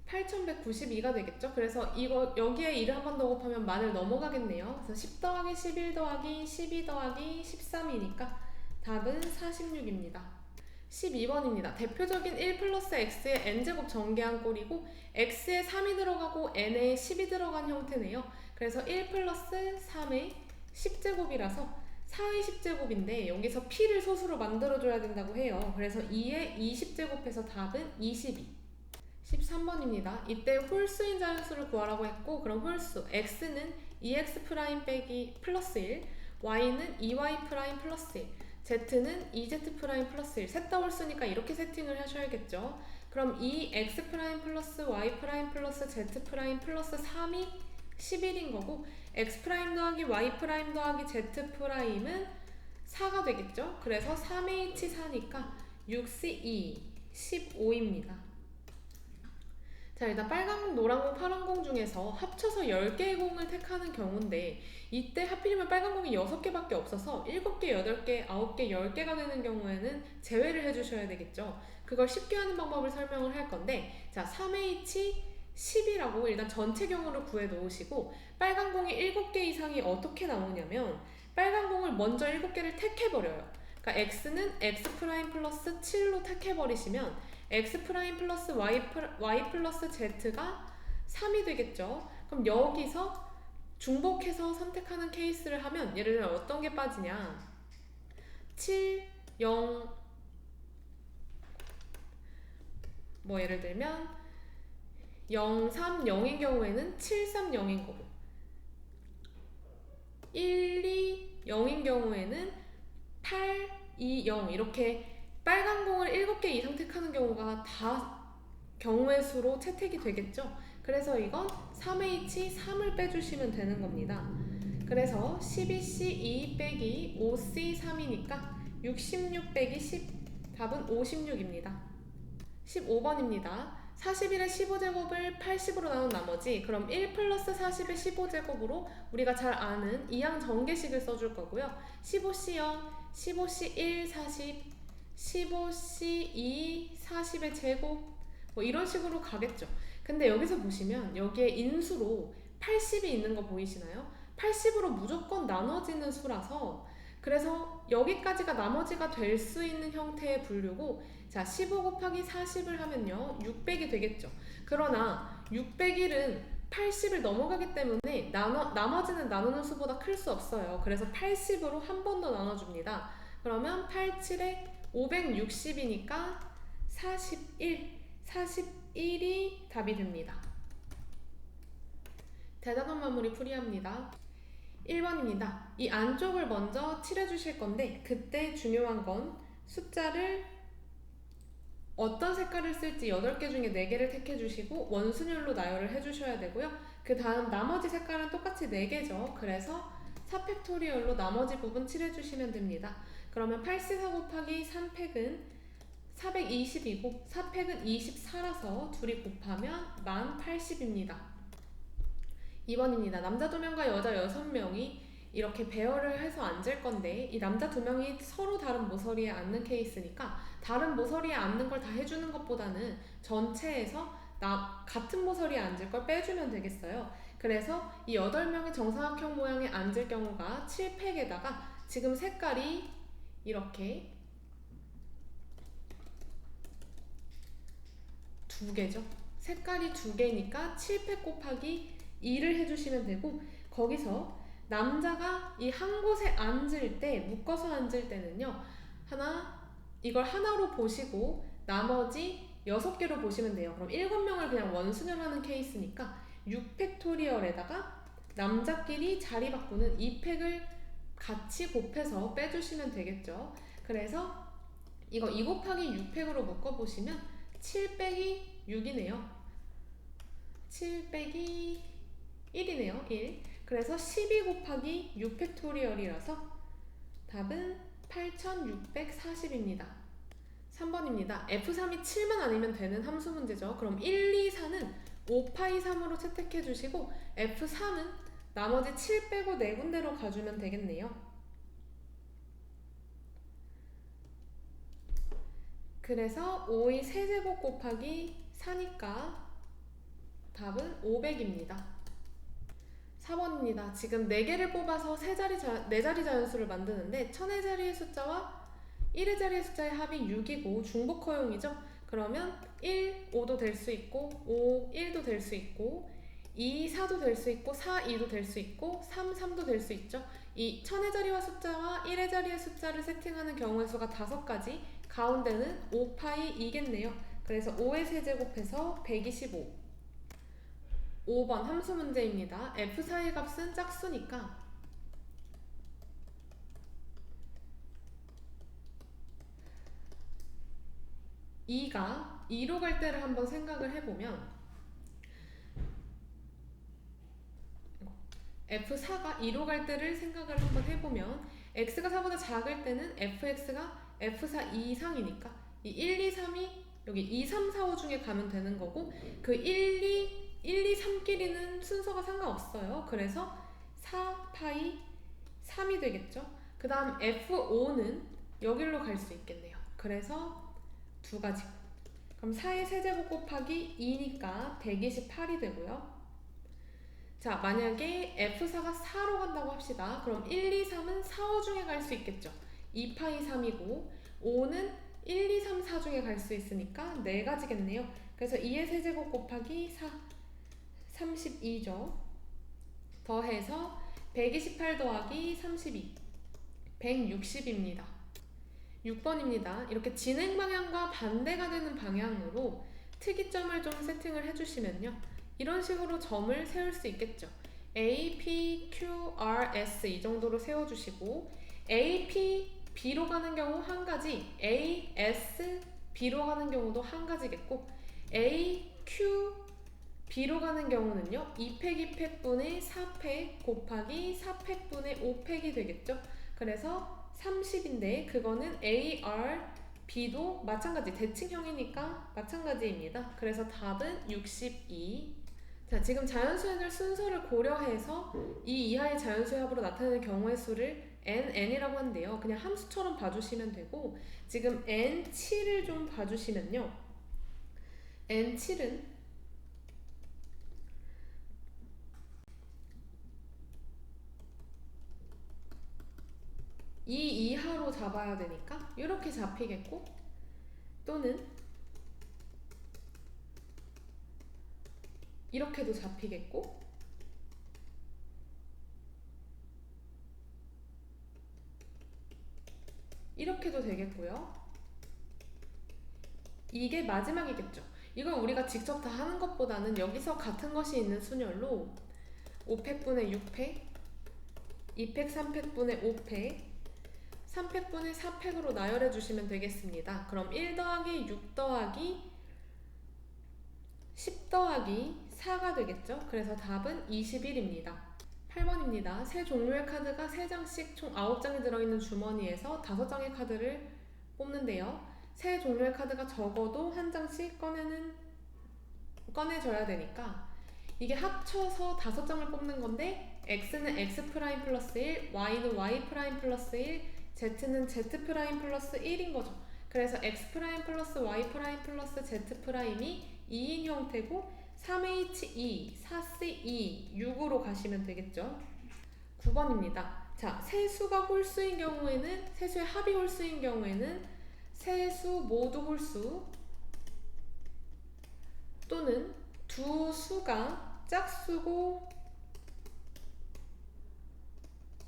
8192가 되겠죠? 그래서 이거 여기에 2를 한 번 더 곱하면 만을 넘어가겠네요. 그래서 10 더하기 11 더하기 12 더하기 13이니까 답은 46입니다. 12번입니다. 대표적인 1 플러스 x의 n제곱 전개한 꼴이고 x에 3이 들어가고 n에 10이 들어간 형태네요. 그래서 1 플러스 3의 10제곱이라서 4의 10제곱인데 여기서 p를 소수로 만들어줘야 된다고 해요. 그래서 2의 20제곱해서 답은 22. 13번입니다. 이때 홀수인 자연수를 구하라고 했고 그럼 홀수 x는 2x 프라임 빼기 플러스 1, y는 2y 프라임 플러스 1, z는 2z 프라임 플러스 1. 셋 다 홀수니까 이렇게 세팅을 하셔야겠죠. 그럼 2x 프라임 플러스 y 프라임 플러스 z 프라임 플러스 3이 11인 거고 x 프라임 더하기 y 프라임 더하기 z 프라임은 4가 되겠죠. 그래서 3h 4니까 6c 2, 15입니다. 자, 일단 빨간 공, 노란 공, 파란 공 중에서 합쳐서 10개의 공을 택하는 경우인데 이때 하필이면 빨간 공이 6개밖에 없어서 7개, 8개, 9개, 10개가 되는 경우에는 제외를 해주셔야 되겠죠. 그걸 쉽게 하는 방법을 설명을 할 건데 자, 3H 10이라고 일단 전체 경우를 구해 놓으시고 빨간 공이 7개 이상이 어떻게 나오냐면 빨간 공을 먼저 7개를 택해버려요. 그러니까 X는 X 프라임 플러스 7로 택해버리시면 x 프라임 플러스 y 플러스 z가 3이 되겠죠. 그럼 여기서 중복해서 선택하는 케이스를 하면 예를 들면 어떤 게 빠지냐 7, 0 뭐 예를 들면 0, 3, 0인 경우에는 7, 3, 0인 거고 1, 2, 0인 경우에는 8, 2, 0 이렇게 빨간 공을 7개 이상 택하는 경우가 다 경우의 수로 채택이 되겠죠. 그래서 이건 3H 3을 빼주시면 되는 겁니다. 그래서 12C 2 빼기 5C 3이니까 66 빼기 10 답은 56입니다. 15번입니다. 41의 15제곱을 80으로 나눈 나머지 그럼 1 플러스 40의 15제곱으로 우리가 잘 아는 이항 전개식을 써줄 거고요. 15C 0, 15C 1, 40 15C 2, 40의 제곱 뭐 이런 식으로 가겠죠. 근데 여기서 보시면 여기에 인수로 80이 있는 거 보이시나요? 80으로 무조건 나눠지는 수라서 그래서 여기까지가 나머지가 될 수 있는 형태의 분류고 자 15 곱하기 40을 하면요 600이 되겠죠. 그러나 601은 80을 넘어가기 때문에 나머지는 나누는 수보다 클 수 없어요. 그래서 80으로 한 번 더 나눠줍니다. 그러면 87에 560이니까 41이 답이 됩니다. 대단한 마무리 풀이합니다. 1번입니다. 이 안쪽을 먼저 칠해 주실 건데 그때 중요한 건 숫자를 어떤 색깔을 쓸지 8개 중에 4개를 택해 주시고 원순율로 나열을 해 주셔야 되고요. 그 다음 나머지 색깔은 똑같이 4개죠. 그래서 4팩토리얼로 나머지 부분 칠해 주시면 됩니다. 그러면 8C4 곱하기 3팩은 420이고 4팩은 24라서 둘이 곱하면 1080입니다. 2번입니다. 남자 2명과 여자 6명이 이렇게 배열을 해서 앉을 건데 이 남자 2명이 서로 다른 모서리에 앉는 케이스니까 다른 모서리에 앉는 걸 다 해주는 것보다는 전체에서 같은 모서리에 앉을 걸 빼주면 되겠어요. 그래서 이 8명이 정사각형 모양에 앉을 경우가 7팩에다가 지금 색깔이 이렇게 2개죠. 색깔이 2개니까 7팩 곱하기 2를 해주시면 되고 거기서 남자가 이 한 곳에 앉을 때 묶어서 앉을 때는요 이걸 하나로 보시고 나머지 6개로 보시면 돼요. 그럼 7명을 그냥 원순열하는 케이스니까 6팩토리얼에다가 남자끼리 자리 바꾸는 2팩을 같이 곱해서 빼주시면 되겠죠. 그래서 이거 2 곱하기 6팩으로 묶어보시면 7 빼기 6이네요. 7 빼기 1이네요. 1. 그래서 12 곱하기 6팩토리얼이라서 답은 8640입니다. 3번입니다. F3이 7만 아니면 되는 함수 문제죠. 그럼 1, 2, 4는 5파이 3으로 채택해 주시고 F3은 나머지 7 빼고 4군데로 가주면 되겠네요. 그래서 5의 세제곱 곱하기 4니까 답은 500입니다. 4번입니다. 지금 4개를 뽑아서 4자리 자연수를 만드는데 1000의 자리의 숫자와 1의 자리의 숫자의 합이 6이고 중복 허용이죠. 그러면 1, 5도 될 수 있고 5, 1도 될 수 있고 2, 4도 될 수 있고 4, 2도 될 수 있고 3, 3도 될 수 있죠. 이 1000의 자리와 숫자와 1의 자리의 숫자를 세팅하는 경우의 수가 5가지, 가운데는 5파이 2겠네요. 그래서 5의 세제곱해서 125. 5번 함수 문제입니다. F4의 값은 짝수니까 2가 2로 갈 때를 한번 생각을 해보면 F4가 2로 갈 때를 생각을 한번 해보면 x가 4보다 작을 때는 fx가 f4 2 이상이니까 이 1, 2, 3이 여기 2, 3, 4, 5 중에 가면 되는 거고 그 1, 2, 3끼리는 순서가 상관없어요. 그래서 4파이 3이 되겠죠. 그 다음 F5는 여기로 갈 수 있겠네요. 그래서 두 가지. 그럼 4의 세제곱 곱하기 2니까 128이 되고요. 자, 만약에 F4가 4로 간다고 합시다. 그럼 1, 2, 3은 4, 5 중에 갈 수 있겠죠. 2파이 3이고 5는 1, 2, 3, 4 중에 갈 수 있으니까 4가지겠네요. 그래서 2의 세제곱 곱하기 4, 32죠. 더해서 128 더하기 32, 160입니다. 6번입니다. 이렇게 진행 방향과 반대가 되는 방향으로 특이점을 좀 세팅을 해주시면요. 이런 식으로 점을 세울 수 있겠죠. A, P, Q, R, S 이 정도로 세워주시고 A, P, B로 가는 경우 한 가지, A, S, B로 가는 경우도 한 가지겠고 A, Q, B로 가는 경우는요 2팩 2팩분의 4팩 곱하기 4팩분의 5팩이 되겠죠. 그래서 30인데 그거는 A, R, B도 마찬가지 대칭형이니까 마찬가지입니다. 그래서 답은 62. 자, 지금 자연수의 순서를 고려해서 이 이하의 자연수의 합으로 나타내는 경우의 수를 n이라고 한대요. 그냥 함수처럼 봐주시면 되고 지금 n7을 좀 봐주시면요. n7은 이 이하로 잡아야 되니까 이렇게 잡히겠고 또는 이렇게도 잡히겠고 이렇게도 되겠고요. 이게 마지막이겠죠. 이건 우리가 직접 다 하는 것보다는 여기서 같은 것이 있는 순열로 5팩분의 6팩, 2팩, 3팩분의 5팩, 3팩분의 4팩으로 나열해 주시면 되겠습니다. 그럼 1 더하기 6 더하기 10 더하기 4가 되겠죠. 그래서 답은 21입니다. 8번입니다. 세 종류의 카드가 3장씩 총 9장이 들어있는 주머니에서 5장의 카드를 뽑는데요. 세 종류의 카드가 적어도 한 장씩 꺼내줘야 되니까 이게 합쳐서 5장을 뽑는 건데 x는 x 프라임 플러스 1, y는 y 프라임 플러스 1, z는 z 프라임 플러스 1인 거죠. 그래서 x 프라임 플러스 y 프라임 플러스 z 프라임이 2인 형태고 3h2, 4c2, 6으로 가시면 되겠죠. 9번입니다. 자, 세수가 홀수인 경우에는 세수의 합이 홀수인 경우에는 세수 모두 홀수 또는 두 수가 짝수고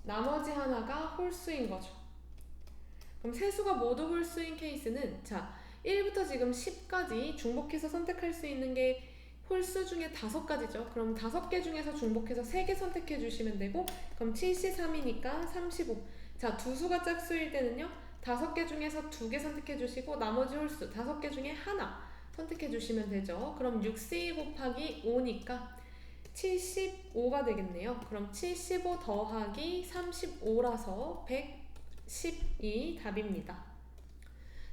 나머지 하나가 홀수인 거죠. 그럼 세수가 모두 홀수인 케이스는 자 1부터 지금 10까지 중복해서 선택할 수 있는 게 홀수 중에 5가지죠. 그럼 5개 중에서 중복해서 3개 선택해 주시면 되고 그럼 7C3이니까 35. 자, 두 수가 짝수일 때는요 5개 중에서 2개 선택해 주시고 나머지 홀수 5개 중에 하나 선택해 주시면 되죠. 그럼 6C 곱하기 5니까 75가 되겠네요. 그럼 75 더하기 35라서 112 답입니다.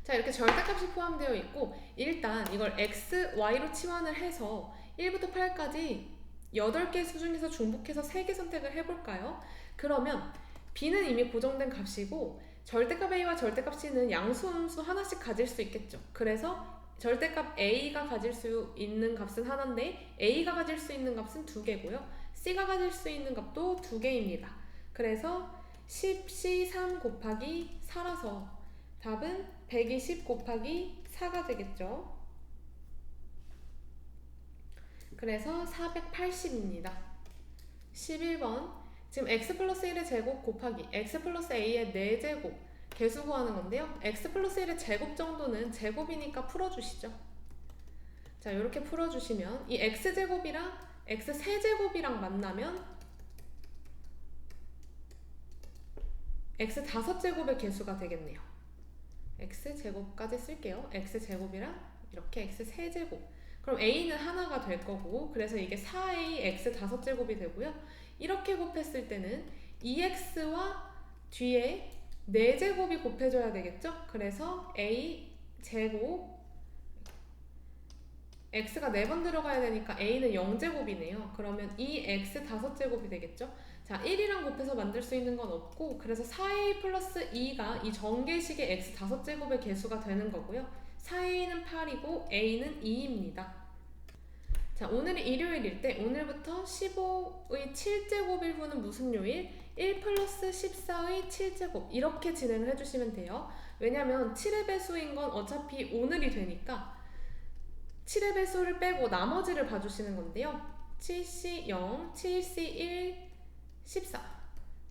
자, 이렇게 절대값이 포함되어 있고 일단 이걸 x, y로 치환을 해서 1부터 8까지 8개 수 중에서 중복해서 3개 선택을 해볼까요? 그러면 b는 이미 고정된 값이고 절대값 a와 절대값 c는 양수음수 하나씩 가질 수 있겠죠. 그래서 절대값 a가 가질 수 있는 값은 하나인데 a가 가질 수 있는 값은 2개고요. c가 가질 수 있는 값도 2개입니다. 그래서 10c3 곱하기 4라서 답은 120 곱하기 4가 되겠죠. 그래서 480입니다. 11번 지금 x 플러스 1의 제곱 곱하기 x 플러스 a의 4제곱 개수 구하는 건데요. x 플러스 1의 제곱 정도는 제곱이니까 풀어주시죠. 자, 이렇게 풀어주시면 이 x제곱이랑 x 세제곱이랑 만나면 x 5제곱의 개수가 되겠네요. x제곱까지 쓸게요. x제곱이랑 이렇게 x 세제곱. 그럼 a는 하나가 될 거고 그래서 이게 4a x 5제곱이 되고요. 이렇게 곱했을 때는 2x와 뒤에 4제곱이 곱해져야 되겠죠? 그래서 a 제곱 x가 4번 들어가야 되니까 a는 0제곱이네요. 그러면 2x 5제곱이 되겠죠? 자, 1이랑 곱해서 만들 수 있는 건 없고 그래서 4a 플러스 2가 이 전개식의 x 5제곱의 개수가 되는 거고요. 4a는 8이고 a는 2입니다. 자, 오늘이 일요일일 때 오늘부터 15의 7제곱일 후는 무슨 요일? 1 플러스 14의 7제곱 이렇게 진행을 해주시면 돼요. 왜냐면 7의 배수인 건 어차피 오늘이 되니까 7의 배수를 빼고 나머지를 봐주시는 건데요. 7c 0, 7c 1, 14,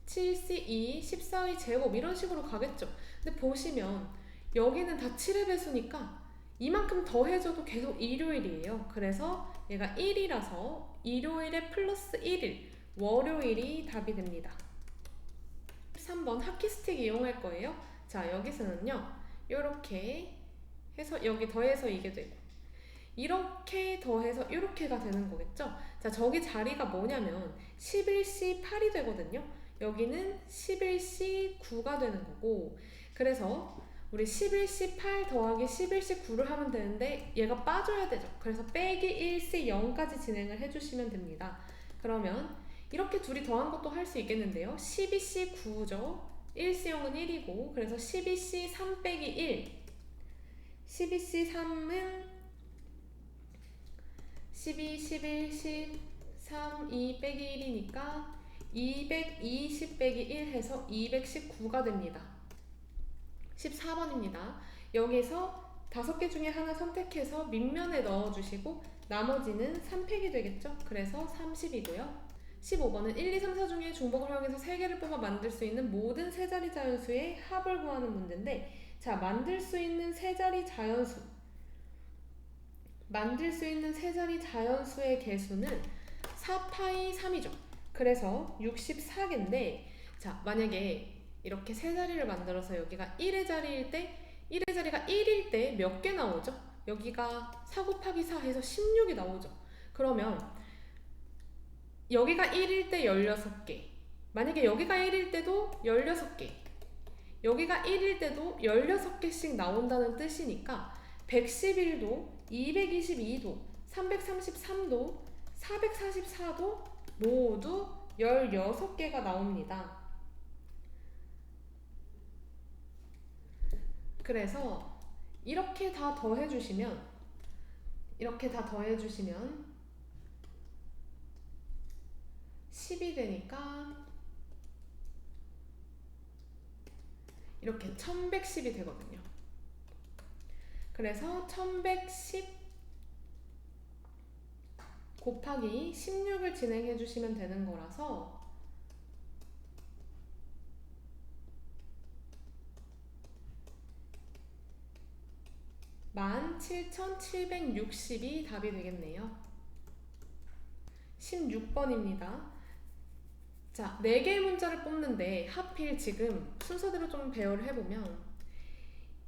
7c 2, 14의 제곱 이런 식으로 가겠죠. 근데 보시면 여기는 다 7의 배수니까 이만큼 더해줘도 계속 일요일이에요. 그래서 얘가 1이라서 일요일에 플러스 1일, 월요일이 답이 됩니다. 13번 하키스틱 이용할 거예요. 자, 여기서는요. 이렇게 해서 여기 더해서 이게 되고 이렇게 더해서 이렇게가 되는 거겠죠. 자, 저기 자리가 뭐냐면 11C8이 되거든요. 여기는 11C9가 되는 거고 그래서 우리 11C8 더하기 11C9를 하면 되는데 얘가 빠져야 되죠. 그래서 빼기 1C0까지 진행을 해주시면 됩니다. 그러면 이렇게 둘이 더한 것도 할 수 있겠는데요. 12C9죠. 1C0은 1이고 그래서 12C3 빼기 1 12C3은 12, 11, 13, 2 빼기 1이니까 220 빼기 1 해서 219가 됩니다. 14번입니다. 여기서 5개 중에 하나 선택해서 밑면에 넣어주시고 나머지는 3팩이 되겠죠? 그래서 30이고요. 15번은 1, 2, 3, 4 중에 중복을 활용해서 3개를 뽑아 만들 수 있는 모든 세자리 자연수의 합을 구하는 문제인데 자, 만들 수 있는 세자리 자연수의 개수는 4파이 3이죠. 그래서 64개인데 자, 만약에 이렇게 세 자리를 만들어서 여기가 1의 자리일 때 1의 자리가 1일 때 몇 개 나오죠? 여기가 4 곱하기 4 해서 16이 나오죠. 그러면 여기가 1일 때 16개 만약에 여기가 1일 때도 16개 여기가 1일 때도 16개씩 나온다는 뜻이니까 111도, 222도, 333도, 444도 모두 16개가 나옵니다. 그래서 이렇게 다 더해주시면 10이 되니까 이렇게 1110이 되거든요. 그래서 1110 곱하기 16을 진행해 주시면 되는 거라서 17,760이 답이 되겠네요. 16번입니다. 자, 4개의 문자를 뽑는데 하필 지금 순서대로 좀 배열을 해보면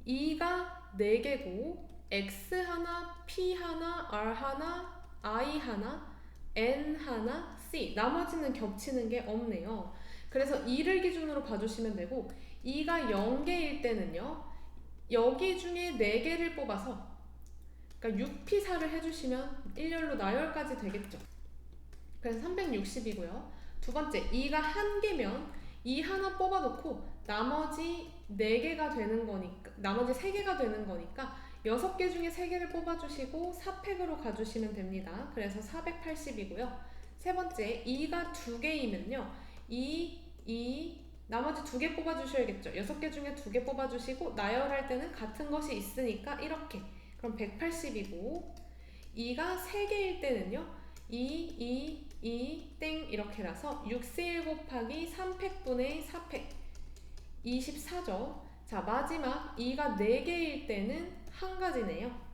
2가 4개고 x 하나, p 하나, r 하나, i 하나, n 하나, c 나머지는 겹치는 게 없네요. 그래서 2를 기준으로 봐주시면 되고 2가 0개일 때는요 여기 중에 4개를 뽑아서, 그러니까 6P4를 해주시면 일렬로 나열까지 되겠죠. 그래서 360이고요. 두 번째, 2가 1개면 2 하나 뽑아놓고 나머지 4개가 되는 거니까, 나머지 3개가 되는 거니까 6개 중에 3개를 뽑아주시고 4팩으로 가주시면 됩니다. 그래서 480이고요. 세 번째, 2가 2개이면요. 2, 나머지 2개 뽑아주셔야겠죠. 6개 중에 2개 뽑아주시고 나열할 때는 같은 것이 있으니까 이렇게. 그럼 180이고, 2가 3개일 때는요. 2, 땡 이렇게라서 6C1 곱하기 3팩분의 4팩 24죠. 자, 마지막 2가 4개일 때는 한 가지네요.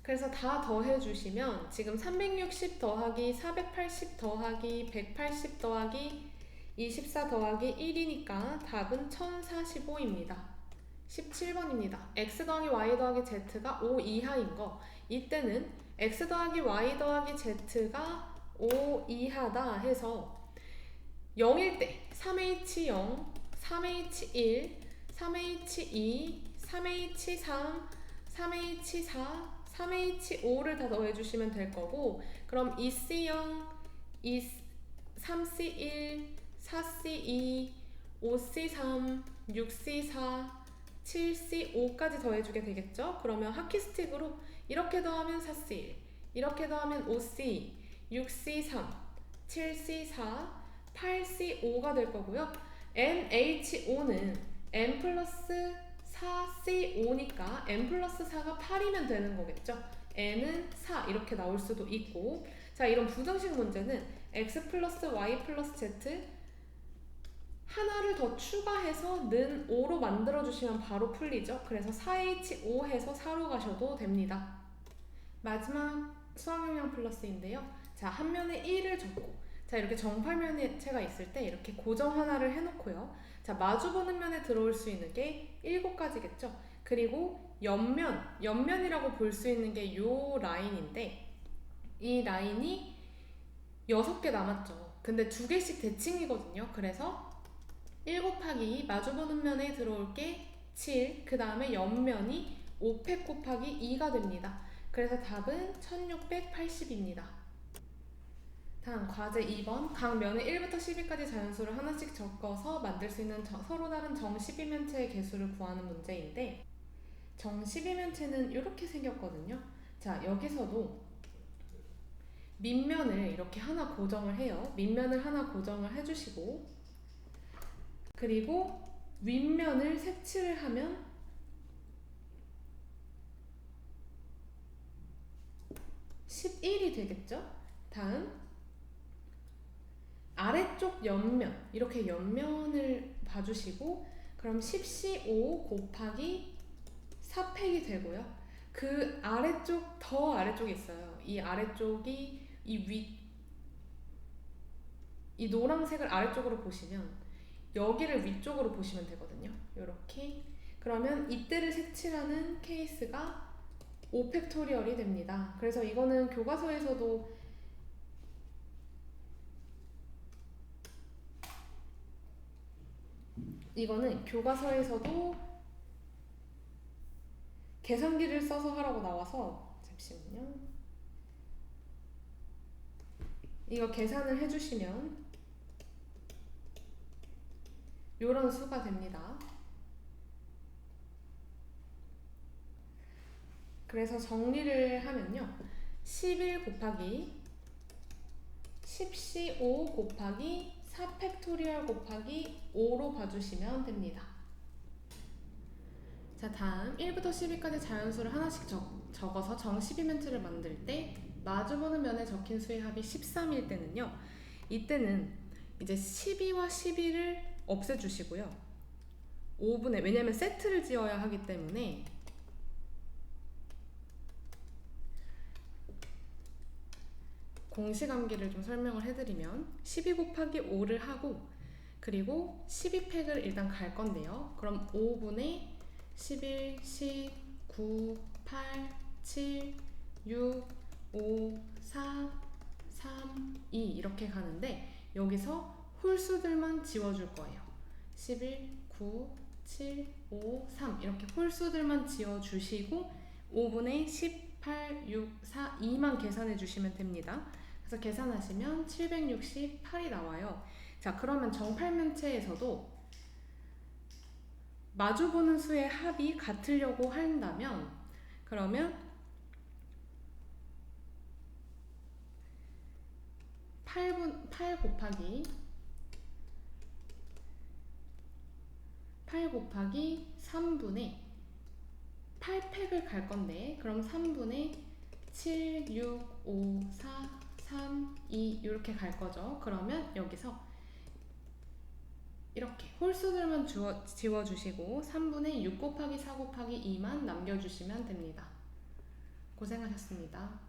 그래서 다 더해주시면 지금 360 더하기 480 더하기 180 더하기 24 더하기 1이니까 답은 1045입니다. 17번입니다. x 더하기 y 더하기 z가 5 이하인 거. 이때는 x 더하기 y 더하기 z가 5 이하다 해서 0일 때 3h0, 3h1, 3h2, 3h3, 3h4, 3h5를 다 더해주시면 될 거고, 그럼 2c0, 3c1, 4c2, 5c3, 6c4, 7c5까지 더해주게 되겠죠? 그러면 하키스틱으로 이렇게 더하면 4c1, 이렇게 더하면 5c2, 6c3, 7c4, 8c5가 될 거고요. NH5는 n 플러스 4c5니까 n 플러스 4가 8이면 되는 거겠죠. n은 4 이렇게 나올 수도 있고, 자, 이런 부등식 문제는 x 플러스 y 플러스 z 하나를 더 추가해서 는 5로 만들어주시면 바로 풀리죠. 그래서 4h5 해서 4로 가셔도 됩니다. 마지막 수학영역 플러스인데요. 자, 한 면에 1을 적고, 자, 이렇게 정팔면체가 있을 때 이렇게 고정 하나를 해놓고요. 자, 마주보는 면에 들어올 수 있는 게 7가지겠죠. 그리고 옆면이라고 볼 수 있는 게 요 라인인데, 이 라인이 6개 남았죠. 근데 2개씩 대칭이거든요. 그래서 1 곱하기 2 마주보는 면에 들어올 게 7, 그 다음에 옆면이 5팩 곱하기 2가 됩니다. 그래서 답은 1680입니다. 다음 과제 2번. 각 면에 1부터 10위까지 자연수를 하나씩 적어서 만들 수 있는 서로 다른 정 12면체의 개수를 구하는 문제인데, 정 12면체는 이렇게 생겼거든요. 자, 여기서도 밑면을 이렇게 하나 고정을 해요. 밑면을 하나 고정을 해주시고, 그리고 윗면을 색칠을 하면 11이 되겠죠? 다음 아래쪽 옆면, 이렇게 옆면을 봐주시고, 그럼 10C5 곱하기 4팩이 되고요. 그 아래쪽, 더 아래쪽이 있어요. 이 아래쪽이 이 노란색을 아래쪽으로 보시면 여기를 위쪽으로 보시면 되거든요. 이렇게. 그러면 이때를 색칠하는 케이스가 5팩토리얼이 됩니다. 그래서 이거는 교과서에서도 계산기를 써서 하라고 나와서, 잠시만요. 이거 계산을 해주시면 요런 수가 됩니다. 그래서 정리를 하면요. 11 곱하기 10C5 곱하기 4팩토리얼 곱하기 5로 봐주시면 됩니다. 자, 다음 1부터 10위까지 자연수를 하나씩 적어서 정 12면체를 만들 때 마주보는 면에 적힌 수의 합이 13일 때는요. 이때는 이제 12와 12를 없애주시고요. 5분의, 왜냐면 세트를 지어야 하기 때문에 공시감기를 좀 설명을 해드리면 12 곱하기 5를 하고, 그리고 12팩을 일단 갈 건데요. 그럼 5분의 11, 10, 9, 8, 7, 6, 5, 4, 3, 2 이렇게 가는데, 여기서 홀수들만 지워줄 거예요. 11, 9, 7, 5, 3 이렇게 홀수들만 지워주시고 5분의 18, 6, 4, 2만 계산해 주시면 됩니다. 그래서 계산하시면 768이 나와요. 자, 그러면 정팔면체에서도 마주보는 수의 합이 같으려고 한다면 그러면 8 곱하기 3분의 8팩을 갈 건데 그럼 3분의 7, 6, 5, 4, 3, 2 이렇게 갈 거죠. 그러면 여기서 이렇게 홀수들만 지워주시고 3분의 6 곱하기 4 곱하기 2만 남겨주시면 됩니다. 고생하셨습니다.